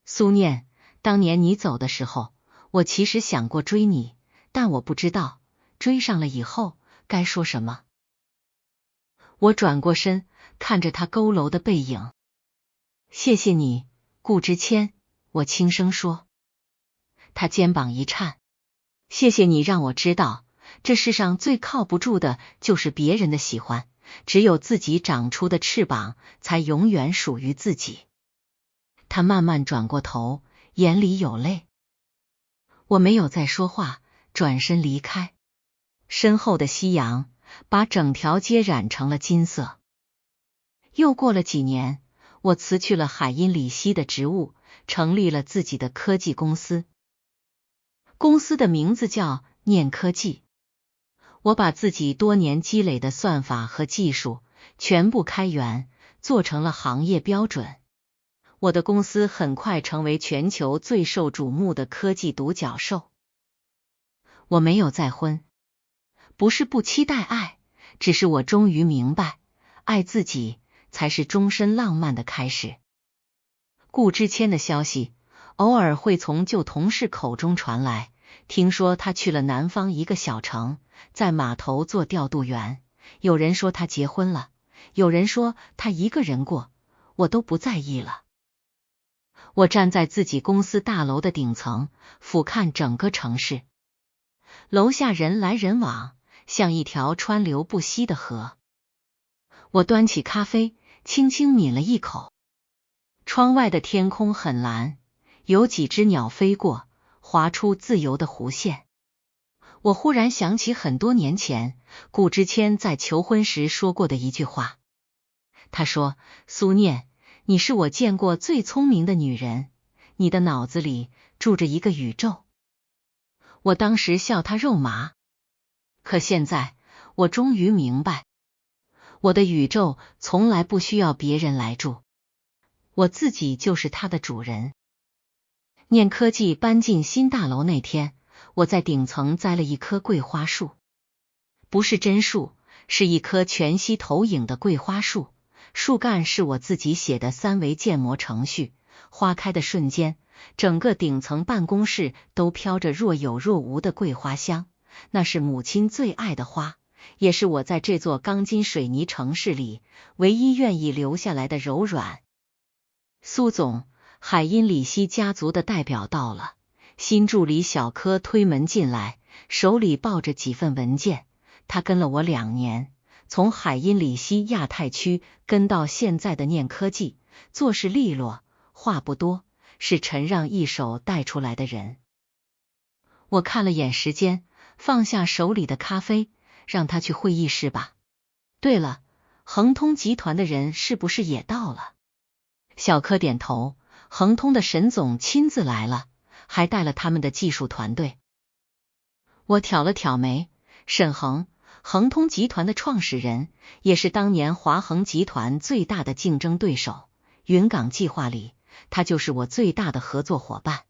苏念，当年你走的时候，我其实想过追你，但我不知道追上了以后该说什么。”我转过身，看着他佝偻的背影。谢谢你，顾之谦，我轻声说。他肩膀一颤，谢谢你让我知道，这世上最靠不住的就是别人的喜欢，只有自己长出的翅膀，才永远属于自己。他慢慢转过头，眼里有泪。我没有再说话，转身离开。身后的夕阳把整条街染成了金色。又过了几年，我辞去了海因里希的职务，成立了自己的科技公司。公司的名字叫念科技。我把自己多年积累的算法和技术全部开源，做成了行业标准。我的公司很快成为全球最受瞩目的科技独角兽。我没有再婚，不是不期待爱，只是我终于明白，爱自己才是终身浪漫的开始。顾之谦的消息偶尔会从旧同事口中传来，听说他去了南方一个小城，在码头做调度员。有人说他结婚了，有人说他一个人过，我都不在意了。我站在自己公司大楼的顶层，俯瞰整个城市。楼下人来人往，像一条川流不息的河。我端起咖啡，轻轻抿了一口。窗外的天空很蓝，有几只鸟飞过，划出自由的弧线。我忽然想起很多年前，顾之谦在求婚时说过的一句话。他说：“苏念，你是我见过最聪明的女人，你的脑子里住着一个宇宙。”我当时笑他肉麻，可现在我终于明白，我的宇宙从来不需要别人来住，我自己就是它的主人。念科技搬进新大楼那天，我在顶层栽了一棵桂花树，不是真树，是一棵全息投影的桂花树，树干是我自己写的3维建模程序。花开的瞬间，整个顶层办公室都飘着若有若无的桂花香，那是母亲最爱的花，也是我在这座钢筋水泥城市里唯一愿意留下来的柔软。苏总，海因里希家族的代表到了。新助理小柯推门进来，手里抱着几份文件。他跟了我2年，从海因里希亚太区跟到现在的念科技，做事利落，话不多，是陈让一手带出来的人。我看了眼时间，放下手里的咖啡，让他去会议室吧。对了，恒通集团的人是不是也到了？小柯点头，恒通的沈总亲自来了，还带了他们的技术团队。我挑了挑眉，沈恒，恒通集团的创始人，也是当年华恒集团最大的竞争对手。云港计划里，他就是我最大的合作伙伴。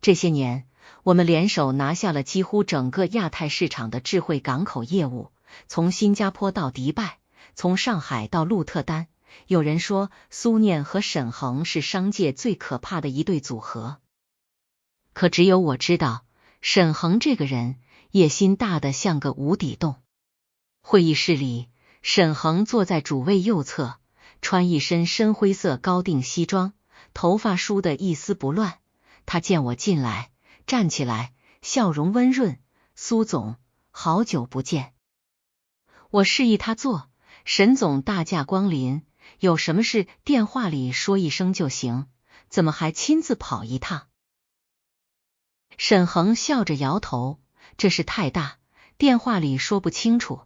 这些年，我们联手拿下了几乎整个亚太市场的智慧港口业务，从新加坡到迪拜，从上海到鹿特丹。有人说苏念和沈恒是商界最可怕的一对组合，可只有我知道，沈恒这个人野心大得像个无底洞。会议室里，沈恒坐在主位右侧，穿一身深灰色高定西装，头发梳得一丝不乱。他见我进来，站起来，笑容温润，苏总，好久不见。我示意他坐，沈总大驾光临，有什么事电话里说一声就行，怎么还亲自跑一趟？沈恒笑着摇头，这事太大，电话里说不清楚。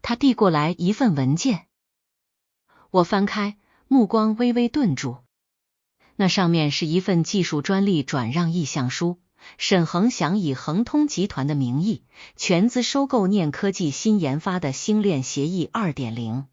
他递过来一份文件，我翻开，目光微微顿住。那上面是一份技术专利转让意向书，沈恒想以恒通集团的名义全资收购念科技新研发的星链协议 2.0。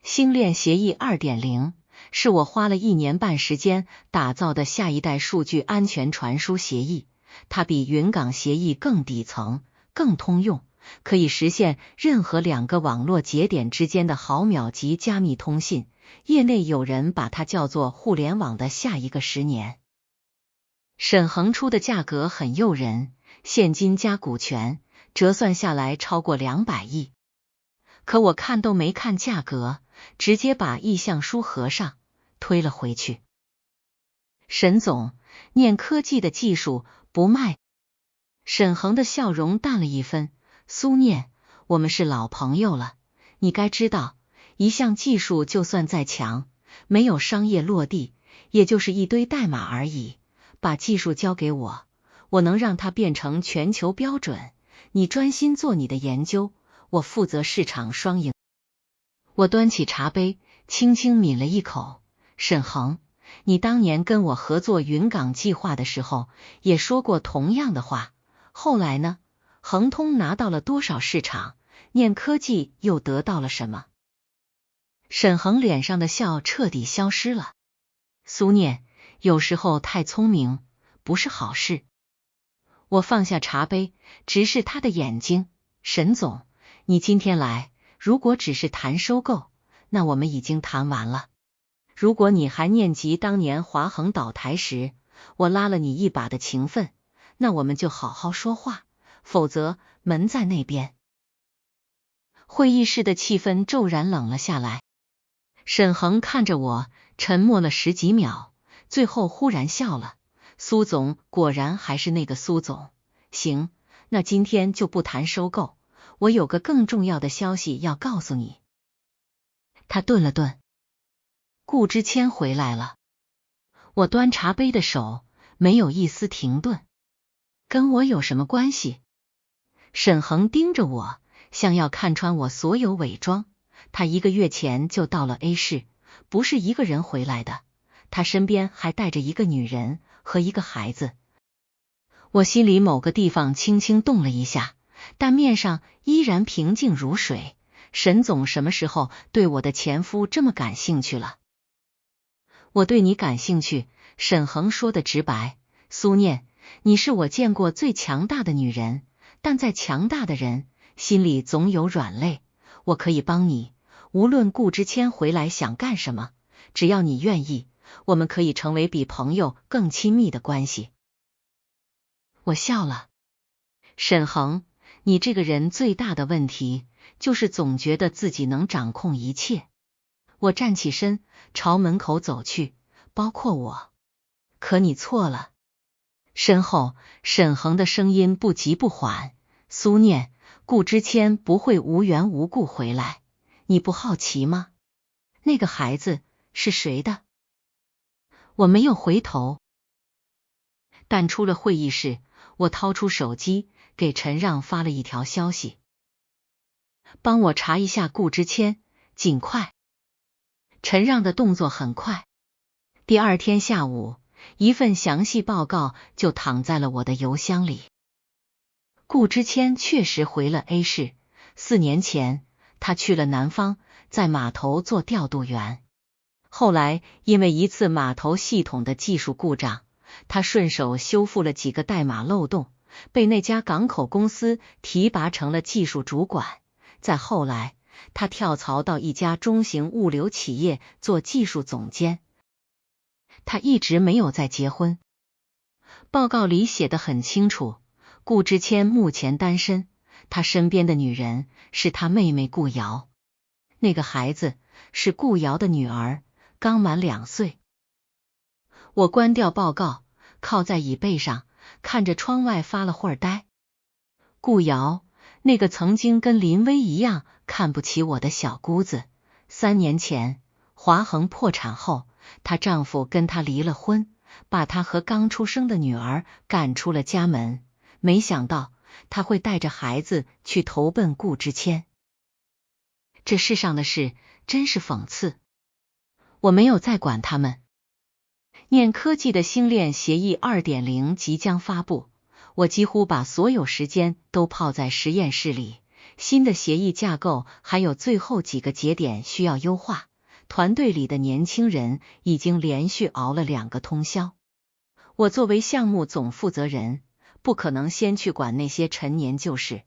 星链协议 2.0 是我花了1年半时间打造的下一代数据安全传输协议，它比云港协议更底层，更通用，可以实现任何2个网络节点之间的毫秒级加密通信，业内有人把它叫做互联网的下一个10年。沈恒出的价格很诱人，现金加股权，折算下来超过200亿。可我看都没看价格，直接把意向书合上，推了回去。沈总，念科技的技术不卖。沈恒的笑容淡了一分，苏念，我们是老朋友了，你该知道，一项技术就算再强，没有商业落地，也就是一堆代码而已。把技术交给我，我能让它变成全球标准，你专心做你的研究，我负责市场双赢。我端起茶杯，轻轻抿了一口。沈恒，你当年跟我合作云港计划的时候，也说过同样的话，后来呢？恒通拿到了多少市场？念科技又得到了什么？沈恒脸上的笑彻底消失了。苏念，有时候太聪明不是好事。我放下茶杯，直视他的眼睛。沈总，你今天来，如果只是谈收购，那我们已经谈完了。如果你还念及当年华恒倒台时，我拉了你一把的情分，那我们就好好说话，否则门在那边。会议室的气氛骤然冷了下来。沈恒看着我，沉默了10几秒，最后忽然笑了。苏总果然还是那个苏总。行，那今天就不谈收购，我有个更重要的消息要告诉你。他顿了顿。顾之谦回来了。我端茶杯的手没有一丝停顿。跟我有什么关系？沈恒盯着我，像要看穿我所有伪装。他1个月前就到了 A 市，不是一个人回来的，他身边还带着一个女人和一个孩子。我心里某个地方轻轻动了一下，但面上依然平静如水。沈总什么时候对我的前夫这么感兴趣了？我对你感兴趣，沈恒说的直白。苏念，你是我见过最强大的女人，但再强大的人心里总有软肋。我可以帮你，无论顾之谦回来想干什么，只要你愿意，我们可以成为比朋友更亲密的关系。我笑了。沈恒，你这个人最大的问题就是总觉得自己能掌控一切。我站起身，朝门口走去，包括我。可你错了。身后，沈恒的声音不急不缓，苏念，顾之谦不会无缘无故回来，你不好奇吗？那个孩子是谁的？我没有回头，但出了会议室，我掏出手机给陈让发了一条消息，帮我查一下顾之谦，尽快。陈让的动作很快，第二天下午，一份详细报告就躺在了我的邮箱里。顾之谦确实回了 A 市，4年前他去了南方，在码头做调度员。后来因为一次码头系统的技术故障，他顺手修复了几个代码漏洞，被那家港口公司提拔成了技术主管。再后来，他跳槽到一家中型物流企业做技术总监。他一直没有再结婚。报告里写得很清楚，顾之谦目前单身，他身边的女人是他妹妹顾瑶，那个孩子是顾瑶的女儿，刚满2岁。我关掉报告，靠在椅背上，看着窗外发了会儿呆。顾瑶，那个曾经跟林薇一样看不起我的小姑子，3年前华恒破产后，她丈夫跟她离了婚，把她和刚出生的女儿赶出了家门。没想到她会带着孩子去投奔顾之谦。这世上的事真是讽刺。我没有再管他们。念科技的星链协议 2.0 即将发布，我几乎把所有时间都泡在实验室里。新的协议架构还有最后几个节点需要优化，团队里的年轻人已经连续熬了2个通宵。我作为项目总负责人，不可能先去管那些陈年旧事。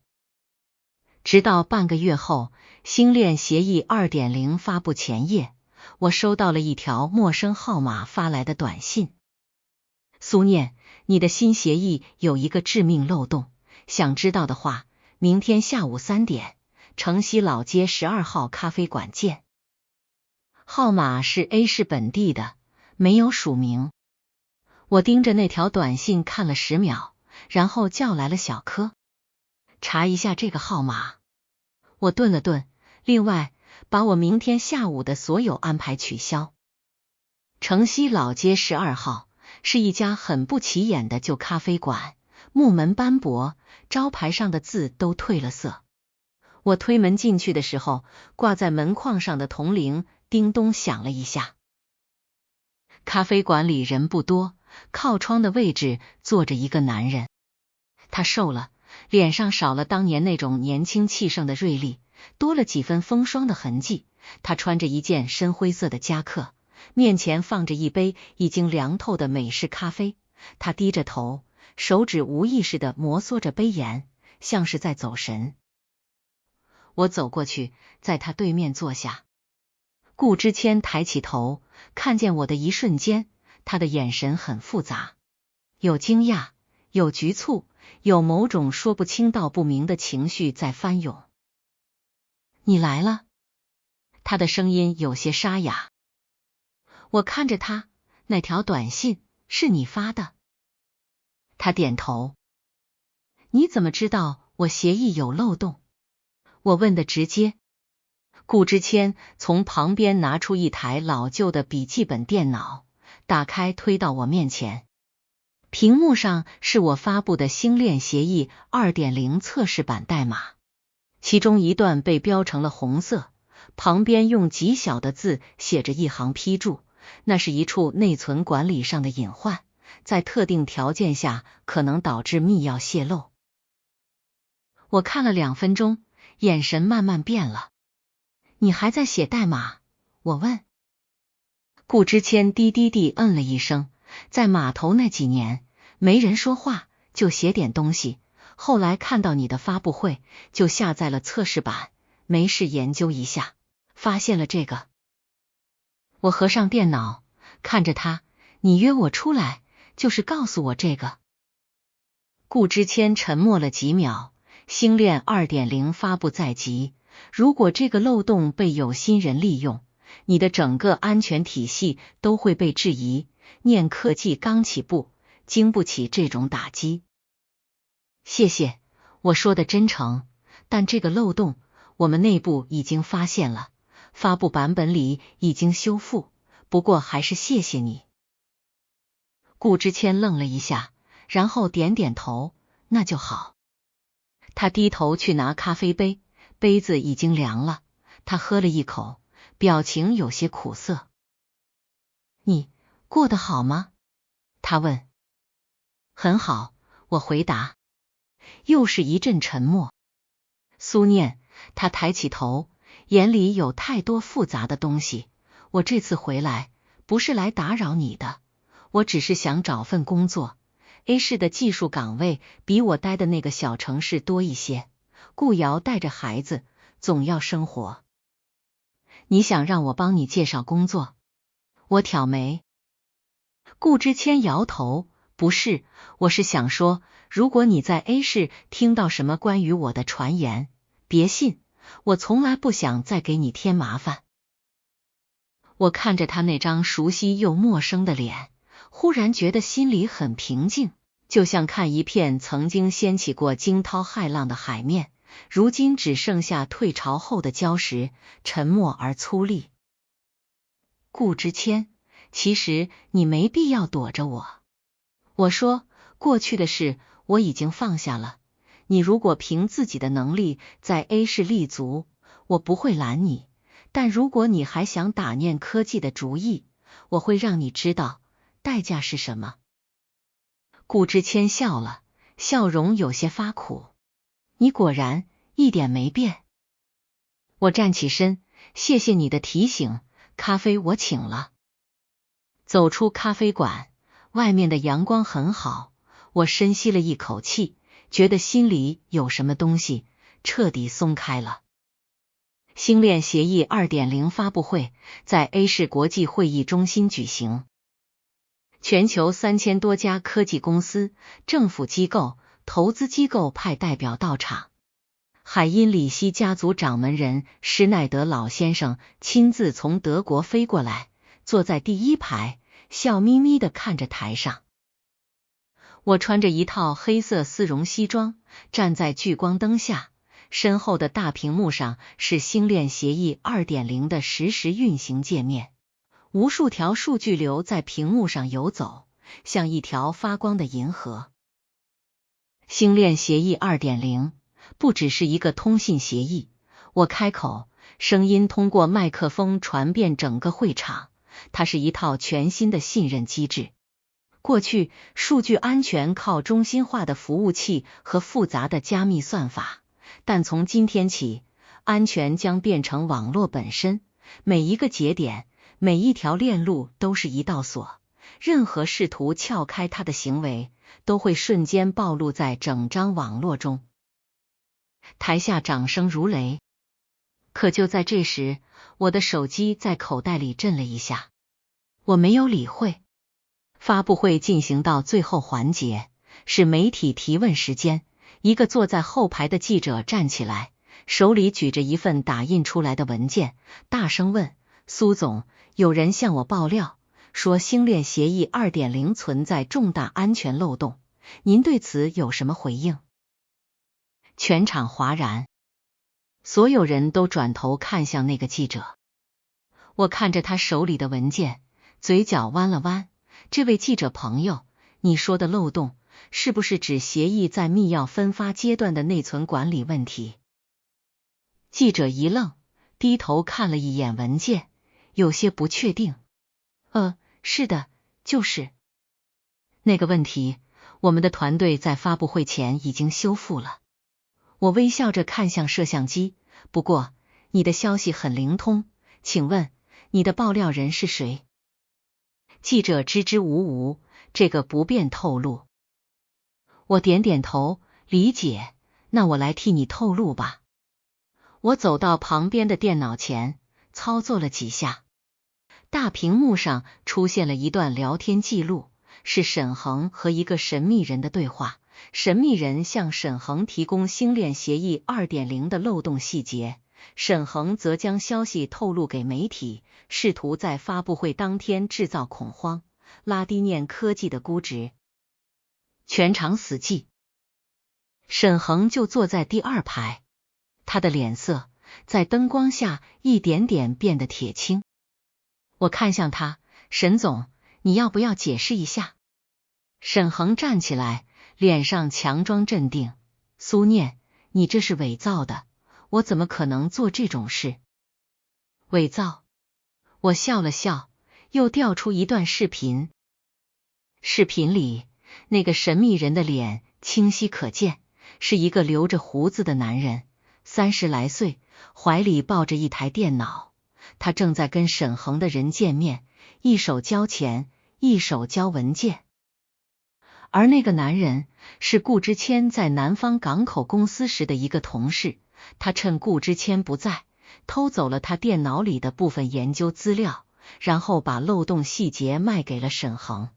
直到半个月后，星链协议 2.0 发布前夜，我收到了一条陌生号码发来的短信。苏念，你的新协议有一个致命漏洞，想知道的话，明天下午3点，城西老街12号咖啡馆见。号码是 A 市本地的，没有署名。我盯着那条短信看了10秒，然后叫来了小柯。查一下这个号码。我顿了顿，另外把我明天下午的所有安排取消。城西老街12号是一家很不起眼的旧咖啡馆，木门斑驳，招牌上的字都褪了色。我推门进去的时候，挂在门框上的铜铃叮咚响了一下。咖啡馆里人不多，靠窗的位置坐着一个男人。他瘦了，脸上少了当年那种年轻气盛的锐利，多了几分风霜的痕迹。他穿着一件深灰色的夹克，面前放着一杯已经凉透的美式咖啡。他低着头，手指无意识地摩挲着杯沿，像是在走神。我走过去，在他对面坐下。顾之谦抬起头，看见我的一瞬间，他的眼神很复杂，有惊讶，有局促，有某种说不清道不明的情绪在翻涌。你来了？他的声音有些沙哑。我看着他，那条短信是你发的？他点头。你怎么知道我协议有漏洞？我问的直接。顾之谦从旁边拿出一台老旧的笔记本电脑，打开推到我面前。屏幕上是我发布的星链协议 2.0 测试版代码，其中一段被标成了红色，旁边用极小的字写着一行批注，那是一处内存管理上的隐患，在特定条件下可能导致密钥泄露。我看了2分钟，眼神慢慢变了。你还在写代码？我问。顾之谦低低地嗯了一声，在码头那几年，没人说话，就写点东西。后来看到你的发布会，就下载了测试版，没事研究一下，发现了这个。我合上电脑，看着他，你约我出来，就是告诉我这个。顾之谦沉默了几秒，星链 2.0 发布在即，如果这个漏洞被有心人利用，你的整个安全体系都会被质疑。念科技刚起步，经不起这种打击。谢谢，我说的真诚，但这个漏洞我们内部已经发现了，发布版本里已经修复，不过还是谢谢你。顾之谦愣了一下，然后点点头，那就好。他低头去拿咖啡杯，杯子已经凉了，他喝了一口，表情有些苦涩。你过得好吗？他问。很好，我回答。又是一阵沉默。苏念，他抬起头，眼里有太多复杂的东西。我这次回来不是来打扰你的，我只是想找份工作。A 市的技术岗位比我待的那个小城市多一些。顾瑶带着孩子，总要生活。你想让我帮你介绍工作？我挑眉。顾之谦摇头，不是，我是想说，如果你在 A 市听到什么关于我的传言，别信，我从来不想再给你添麻烦。我看着他那张熟悉又陌生的脸，忽然觉得心里很平静，就像看一片曾经掀起过惊涛骇浪的海面，如今只剩下退潮后的礁石，沉默而粗粝。顾之谦，其实你没必要躲着我。我说，过去的事我已经放下了，你如果凭自己的能力在 A 市立足，我不会拦你，但如果你还想打念科技的主意，我会让你知道代价是什么。顾之谦笑了，笑容有些发苦。你果然一点没变。我站起身，谢谢你的提醒，咖啡我请了。走出咖啡馆，外面的阳光很好，我深吸了一口气，觉得心里有什么东西彻底松开了。星链协议 2.0 发布会在 A 市国际会议中心举行，全球3000多家科技公司、政府机构、投资机构派代表到场。海因里希家族掌门人施耐德老先生亲自从德国飞过来，坐在第一排，笑眯眯地看着台上。我穿着一套黑色丝绒西装，站在聚光灯下，身后的大屏幕上是星链协议 2.0 的实时运行界面，无数条数据流在屏幕上游走，像一条发光的银河。星链协议 2.0 不只是一个通信协议，我开口，声音通过麦克风传遍整个会场，它是一套全新的信任机制。过去，数据安全靠中心化的服务器和复杂的加密算法，但从今天起，安全将变成网络本身，每一个节点，每一条链路都是一道锁，任何试图撬开它的行为，都会瞬间暴露在整张网络中。台下掌声如雷，可就在这时，我的手机在口袋里震了一下，我没有理会。发布会进行到最后环节，是媒体提问时间。一个坐在后排的记者站起来，手里举着一份打印出来的文件，大声问：苏总，有人向我爆料，说星链协议 2.0 存在重大安全漏洞，您对此有什么回应？全场哗然，所有人都转头看向那个记者。我看着他手里的文件，嘴角弯了弯。这位记者朋友，你说的漏洞，是不是指协议在密钥分发阶段的内存管理问题？记者一愣，低头看了一眼文件，有些不确定。是的，就是。那个问题，我们的团队在发布会前已经修复了。我微笑着看向摄像机，不过，你的消息很灵通，请问你的爆料人是谁？记者支支吾吾，这个不便透露。我点点头，理解，那我来替你透露吧。我走到旁边的电脑前，操作了几下，大屏幕上出现了一段聊天记录，是沈恒和一个神秘人的对话。神秘人向沈恒提供星链协议 2.0 的漏洞细节，沈恒则将消息透露给媒体，试图在发布会当天制造恐慌，拉低念科技的估值。全场死寂，沈恒就坐在第2排，他的脸色在灯光下一点点变得铁青。我看向他，沈总，你要不要解释一下？沈恒站起来，脸上强装镇定，苏念，你这是伪造的，我怎么可能做这种事？伪造？我笑了笑，又调出一段视频。视频里，那个神秘人的脸清晰可见，是一个留着胡子的男人，30来岁，怀里抱着一台电脑，他正在跟沈恒的人见面，一手交钱，一手交文件。而那个男人是顾之谦在南方港口公司时的一个同事，他趁顾之谦不在，偷走了他电脑里的部分研究资料，然后把漏洞细节卖给了沈恒。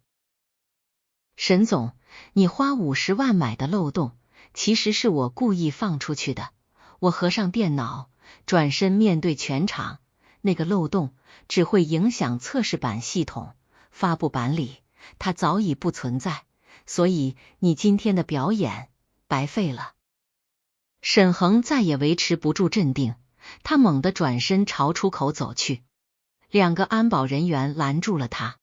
沈总，你花50万买的漏洞，其实是我故意放出去的。我合上电脑，转身面对全场，那个漏洞只会影响测试版系统，发布版里它早已不存在，所以你今天的表演白费了。沈恒再也维持不住镇定，他猛地转身朝出口走去，2个安保人员拦住了他。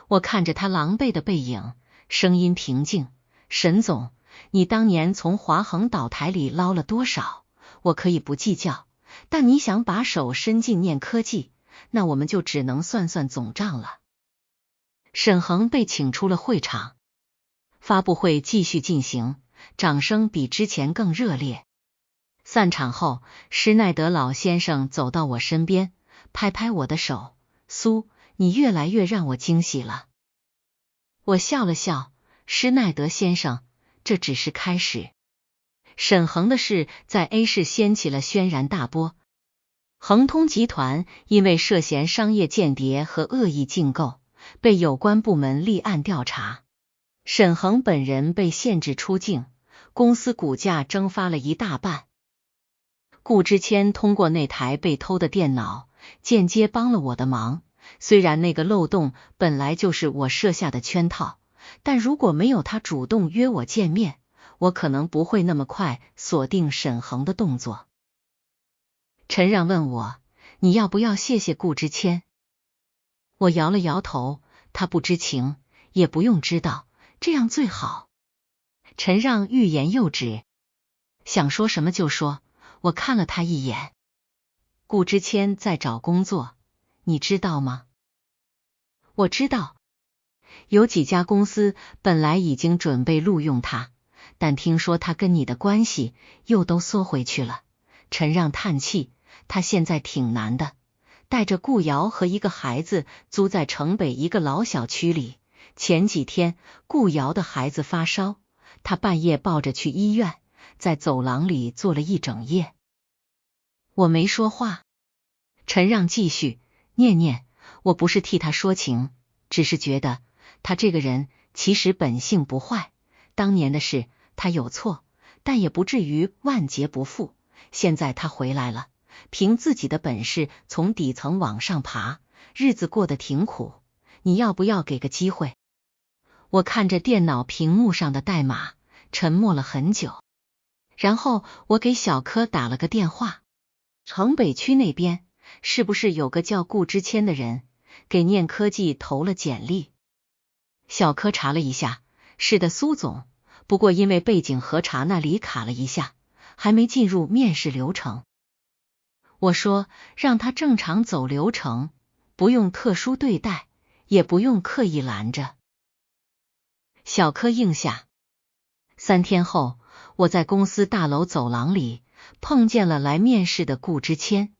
我看着他狼狈的背影，声音平静，沈总，你当年从华恒岛台里捞了多少？我可以不计较，但你想把手伸进念科技，那我们就只能算算总账了。沈恒被请出了会场，发布会继续进行，掌声比之前更热烈。散场后，施耐德老先生走到我身边，拍拍我的手，苏，你越来越让我惊喜了。我笑了笑，施耐德先生，这只是开始。沈恒的事在 A 市掀起了轩然大波，恒通集团因为涉嫌商业间谍和恶意竞购，被有关部门立案调查。沈恒本人被限制出境，公司股价蒸发了一大半。顾之谦通过那台被偷的电脑，间接帮了我的忙。虽然那个漏洞本来就是我设下的圈套，但如果没有他主动约我见面，我可能不会那么快锁定沈恒的动作。陈让问我，你要不要谢谢顾之谦？我摇了摇头，他不知情，也不用知道，这样最好。陈让欲言又止，想说什么就说。我看了他一眼，顾之谦在找工作，你知道吗？我知道，有几家公司本来已经准备录用他，但听说他跟你的关系，又都缩回去了。陈让叹气，他现在挺难的，带着顾瑶和一个孩子租在城北一个老小区里。前几天顾瑶的孩子发烧，他半夜抱着去医院，在走廊里坐了一整夜。我没说话。陈让继续，念念，我不是替他说情，只是觉得他这个人其实本性不坏，当年的事他有错，但也不至于万劫不复。现在他回来了，凭自己的本事从底层往上爬，日子过得挺苦，你要不要给个机会？我看着电脑屏幕上的代码，沉默了很久，然后我给小柯打了个电话，城北区那边是不是有个叫顾之谦的人给念科技投了简历？小柯查了一下，是的，苏总，不过因为背景核查那里卡了一下，还没进入面试流程。我说让他正常走流程，不用特殊对待，也不用刻意拦着。小柯应下。3天后，我在公司大楼走廊里碰见了来面试的顾之谦。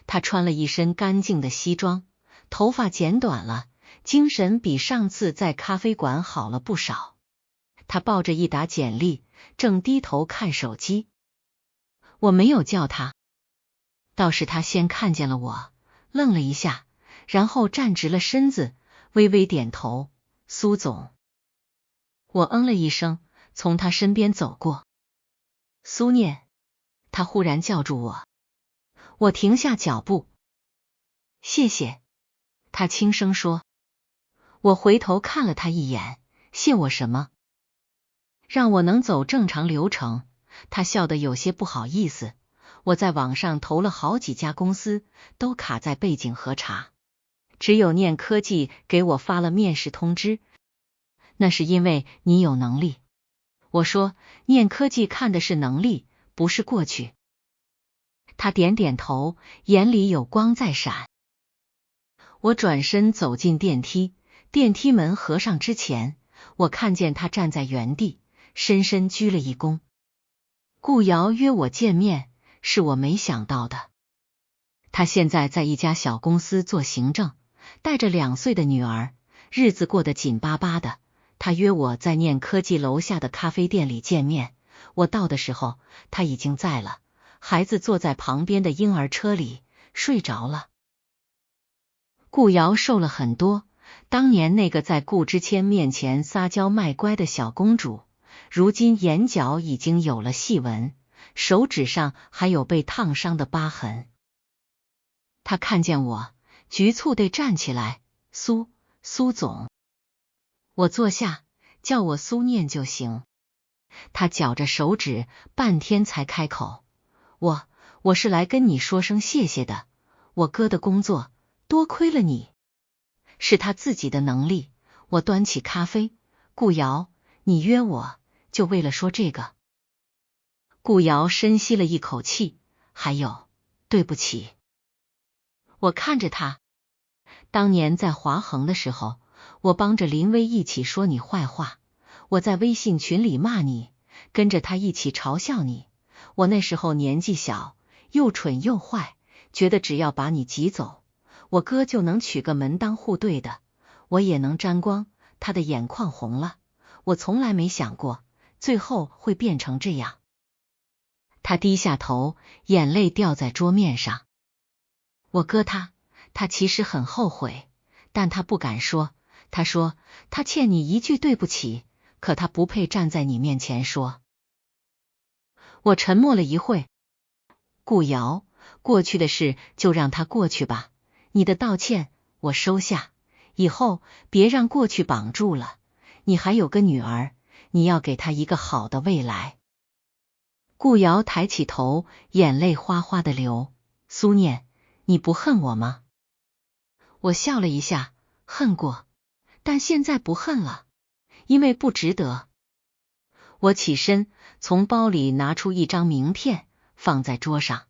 他穿了一身干净的西装，头发剪短了，精神比上次在咖啡馆好了不少。他抱着一沓简历，正低头看手机。我没有叫他，倒是他先看见了我，愣了一下，然后站直了身子，微微点头，苏总。我嗯了一声，从他身边走过。苏念，他忽然叫住我。我停下脚步。谢谢，他轻声说。我回头看了他一眼，谢我什么？让我能走正常流程。他笑得有些不好意思。我在网上投了好几家公司，都卡在背景核查，只有念科技给我发了面试通知。那是因为你有能力。我说，念科技看的是能力，不是过去。他点点头，眼里有光在闪。我转身走进电梯，电梯门合上之前，我看见他站在原地，深深鞠了一躬。顾瑶约我见面，是我没想到的。他现在在一家小公司做行政，带着2岁的女儿，日子过得紧巴巴的。他约我在念科技楼下的咖啡店里见面，我到的时候他已经在了，孩子坐在旁边的婴儿车里睡着了。顾瑶瘦了很多，当年那个在顾之谦面前撒娇卖乖的小公主，如今眼角已经有了细纹，手指上还有被烫伤的疤痕。他看见我，局促地站起来，苏总。我坐下，叫我苏念就行。他绞着手指，半天才开口，我是来跟你说声谢谢的，我哥的工作多亏了你。是他自己的能力。我端起咖啡，顾瑶，你约我就为了说这个？顾瑶深吸了一口气，还有，对不起。我看着他，当年在华恒的时候，我帮着林薇一起说你坏话，我在微信群里骂你，跟着他一起嘲笑你。我那时候年纪小，又蠢又坏，觉得只要把你挤走，我哥就能娶个门当户对的，我也能沾光。他的眼眶红了，我从来没想过最后会变成这样。他低下头，眼泪掉在桌面上。我哥他其实很后悔，但他不敢说。他说他欠你一句对不起，可他不配站在你面前说。我沉默了一会。顾瑶，过去的事就让它过去吧，你的道歉我收下，以后别让过去绑住了。你还有个女儿，你要给她一个好的未来。顾瑶抬起头，眼泪哗哗的流。苏念，你不恨我吗？我笑了一下，恨过，但现在不恨了，因为不值得。我起身，从包里拿出一张名片，放在桌上。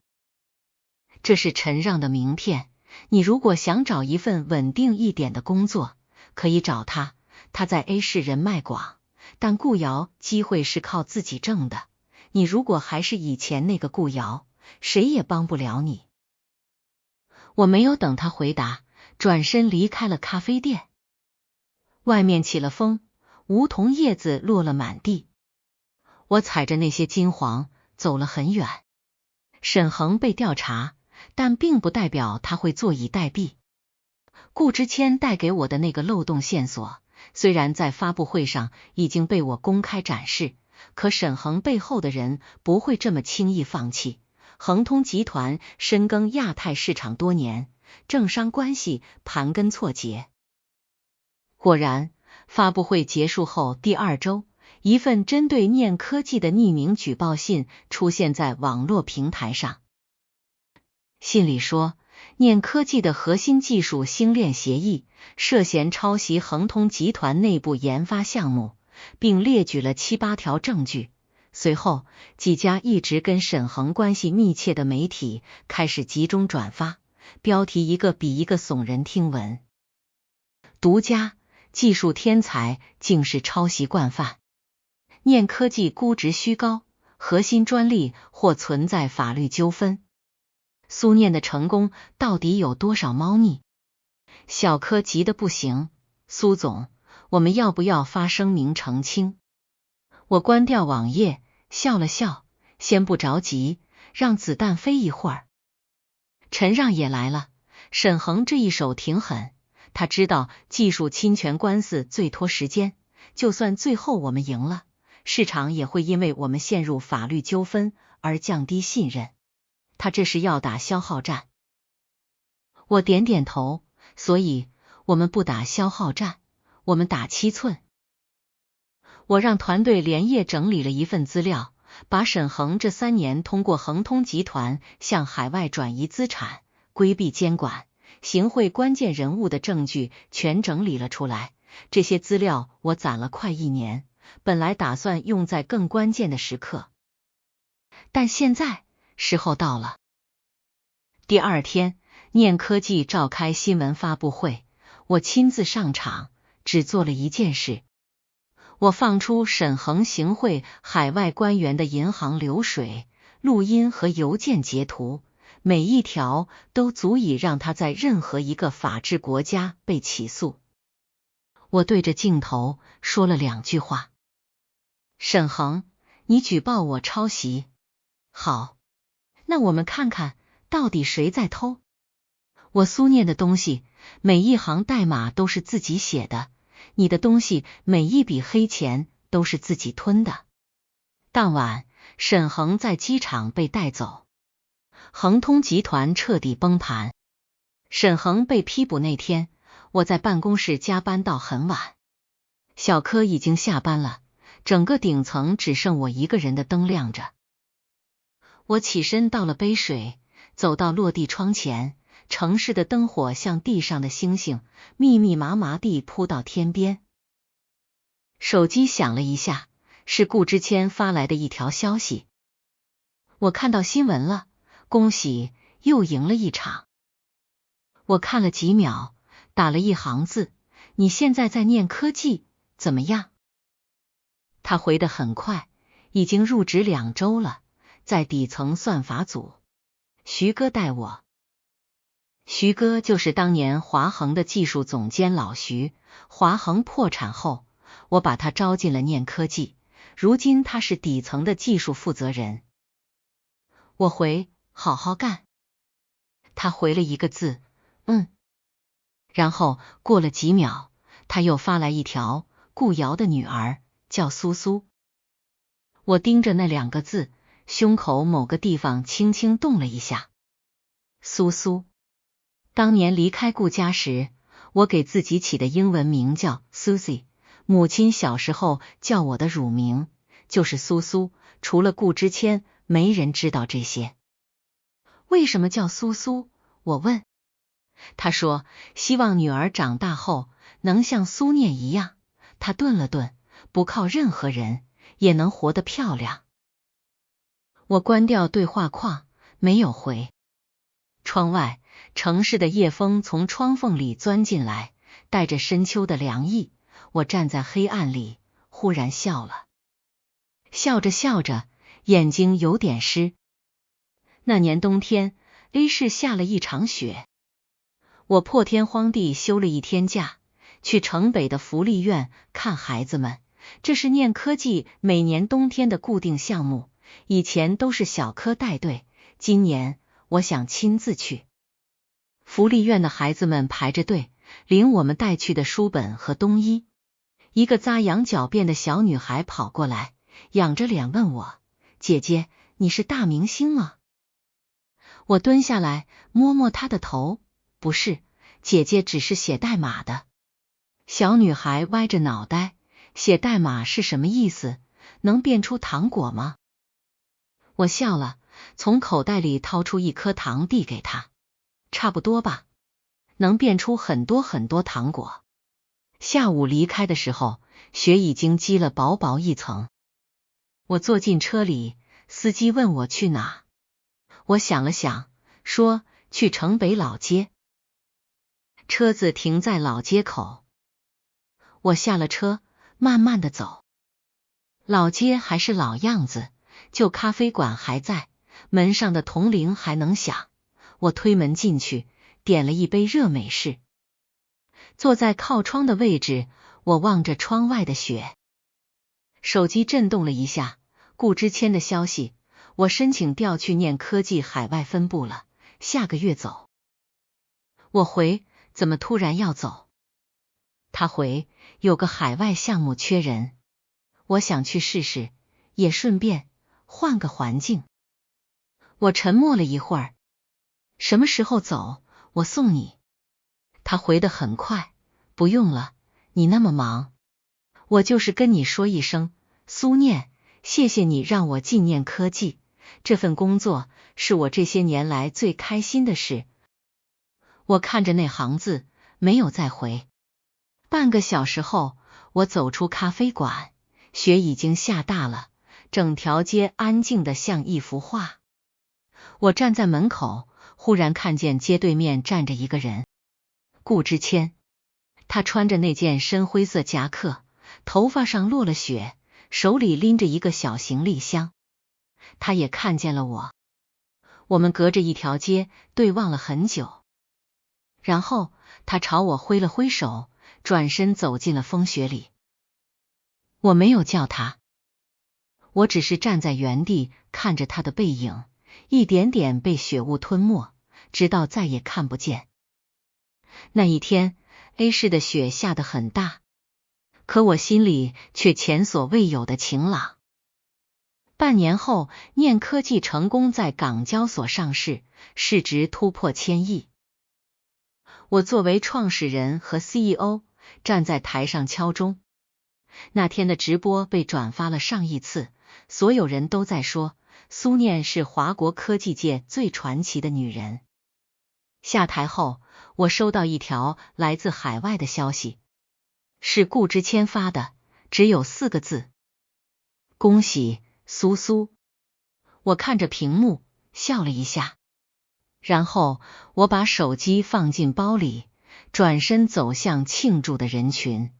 这是陈让的名片，你如果想找一份稳定一点的工作，可以找他，他在 A 市人脉广，但顾瑶机会是靠自己挣的，你如果还是以前那个顾瑶，谁也帮不了你。我没有等他回答，转身离开了咖啡店。外面起了风，梧桐叶子落了满地。我踩着那些金黄走了很远。沈恒被调查，但并不代表他会坐以待毙。顾之谦带给我的那个漏洞线索，虽然在发布会上已经被我公开展示，可沈恒背后的人不会这么轻易放弃。恒通集团深耕亚太市场多年，政商关系盘根错节。果然，发布会结束后第2周，一份针对念科技的匿名举报信出现在网络平台上。信里说，念科技的核心技术星链协议涉嫌抄袭恒通集团内部研发项目，并列举了7、8条证据。随后，几家一直跟沈恒关系密切的媒体开始集中转发，标题一个比一个耸人听闻。独家技术天才竟是抄袭惯犯，念科技估值虚高，核心专利或存在法律纠纷。苏念的成功到底有多少猫腻？小柯急得不行，苏总，我们要不要发声明澄清？我关掉网页，笑了笑，先不着急，让子弹飞一会儿。陈让也来了，沈恒这一手挺狠，他知道技术侵权官司最拖时间，就算最后我们赢了，市场也会因为我们陷入法律纠纷而降低信任。他这是要打消耗战。我点点头，所以我们不打消耗战，我们打7寸。我让团队连夜整理了一份资料，把沈恒这3年通过恒通集团向海外转移资产、规避监管、行贿关键人物的证据全整理了出来。这些资料我攒了快1年，本来打算用在更关键的时刻，但现在时候到了。第2天，念科技召开新闻发布会，我亲自上场，只做了一件事。我放出沈恒行贿海外官员的银行流水、录音和邮件截图，每一条都足以让他在任何一个法治国家被起诉。我对着镜头说了2句话。沈恒，你举报我抄袭。好，那我们看看到底谁在偷。我苏念的东西，每一行代码都是自己写的，你的东西每一笔黑钱都是自己吞的。当晚，沈恒在机场被带走，恒通集团彻底崩盘。沈恒被批捕那天，我在办公室加班到很晚。小柯已经下班了，整个顶层只剩我一个人的灯亮着。我起身倒了杯水，走到落地窗前，城市的灯火像地上的星星，密密麻麻地铺到天边。手机响了一下，是顾之谦发来的一条消息。我看到新闻了，恭喜，又赢了一场。我看了几秒，打了一行字，你现在在念科技，怎么样？他回得很快，已经入职2周了，在底层算法组，徐哥带我。徐哥就是当年华恒的技术总监老徐，华恒破产后，我把他招进了念科技，如今他是底层的技术负责人。我回，好好干。他回了一个字，然后过了几秒，他又发来一条，顾瑶的女儿叫苏苏。我盯着那2个字，胸口某个地方轻轻动了一下。苏苏，当年离开顾家时，我给自己起的英文名叫 Susie， 母亲小时候叫我的乳名就是苏苏，除了顾之谦，没人知道这些。为什么叫苏苏？我问。他说，希望女儿长大后能像苏念一样。他顿了顿，不靠任何人也能活得漂亮。我关掉对话框，没有回。窗外，城市的夜风从窗缝里钻进来，带着深秋的凉意。我站在黑暗里，忽然笑了。笑着笑着，眼睛有点湿。那年冬天，A市下了一场雪。我破天荒地休了1天假，去城北的福利院看孩子们。这是念科技每年冬天的固定项目，以前都是小柯带队，今年我想亲自去。福利院的孩子们排着队，领我们带去的书本和冬衣。一个扎羊角辫的小女孩跑过来，仰着脸问我，姐姐，你是大明星吗？我蹲下来摸摸她的头，不是，姐姐只是写代码的。小女孩歪着脑袋，写代码是什么意思？能变出糖果吗？我笑了，从口袋里掏出1颗糖递给她。差不多吧，能变出很多很多糖果。下午离开的时候，雪已经积了薄薄一层。我坐进车里，司机问我去哪。我想了想，说去城北老街。车子停在老街口，我下了车，慢慢的走。老街还是老样子，旧咖啡馆还在，门上的铜铃还能响。我推门进去，点了一杯热美式。坐在靠窗的位置，我望着窗外的雪。手机震动了一下，顾之谦的消息，我申请调去念科技海外分部了，下个月走。我回，怎么突然要走？他回，有个海外项目缺人，我想去试试，也顺便换个环境。我沉默了一会儿，什么时候走？我送你。他回得很快，不用了，你那么忙。我就是跟你说一声，苏念，谢谢你让我进念科技，这份工作是我这些年来最开心的事。我看着那行字，没有再回。半个小时后，我走出咖啡馆，雪已经下大了，整条街安静得像一幅画。我站在门口，忽然看见街对面站着一个人，顾之谦。他穿着那件深灰色夹克，头发上落了雪，手里拎着一个小行李箱。他也看见了我，我们隔着一条街对望了很久。然后他朝我挥了挥手，转身走进了风雪里。我没有叫他，我只是站在原地看着他的背影，一点点被雪雾吞没，直到再也看不见。那一天 A 市的雪下得很大，可我心里却前所未有的晴朗。半年后，念科技成功在港交所上市，市值突破1000亿。我作为创始人和 CEO 站在台上敲钟。那天的直播被转发了上亿次，所有人都在说苏念是华国科技界最传奇的女人。下台后，我收到一条来自海外的消息，是顾之谦发的，只有4个字：恭喜苏苏。我看着屏幕笑了一下，然后我把手机放进包里，转身走向庆祝的人群。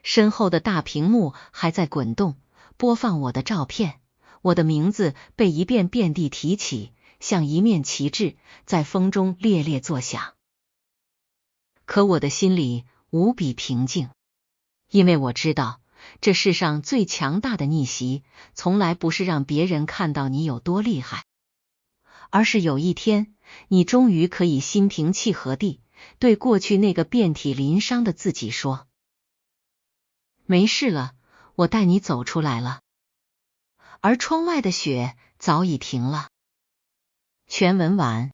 身后的大屏幕还在滚动，播放我的照片，我的名字被一遍遍地提起，像一面旗帜，在风中猎猎作响。可我的心里无比平静，因为我知道，这世上最强大的逆袭，从来不是让别人看到你有多厉害，而是有一天，你终于可以心平气和地对过去那个遍体鳞伤的自己说，没事了，我带你走出来了。而窗外的雪早已停了。全文完。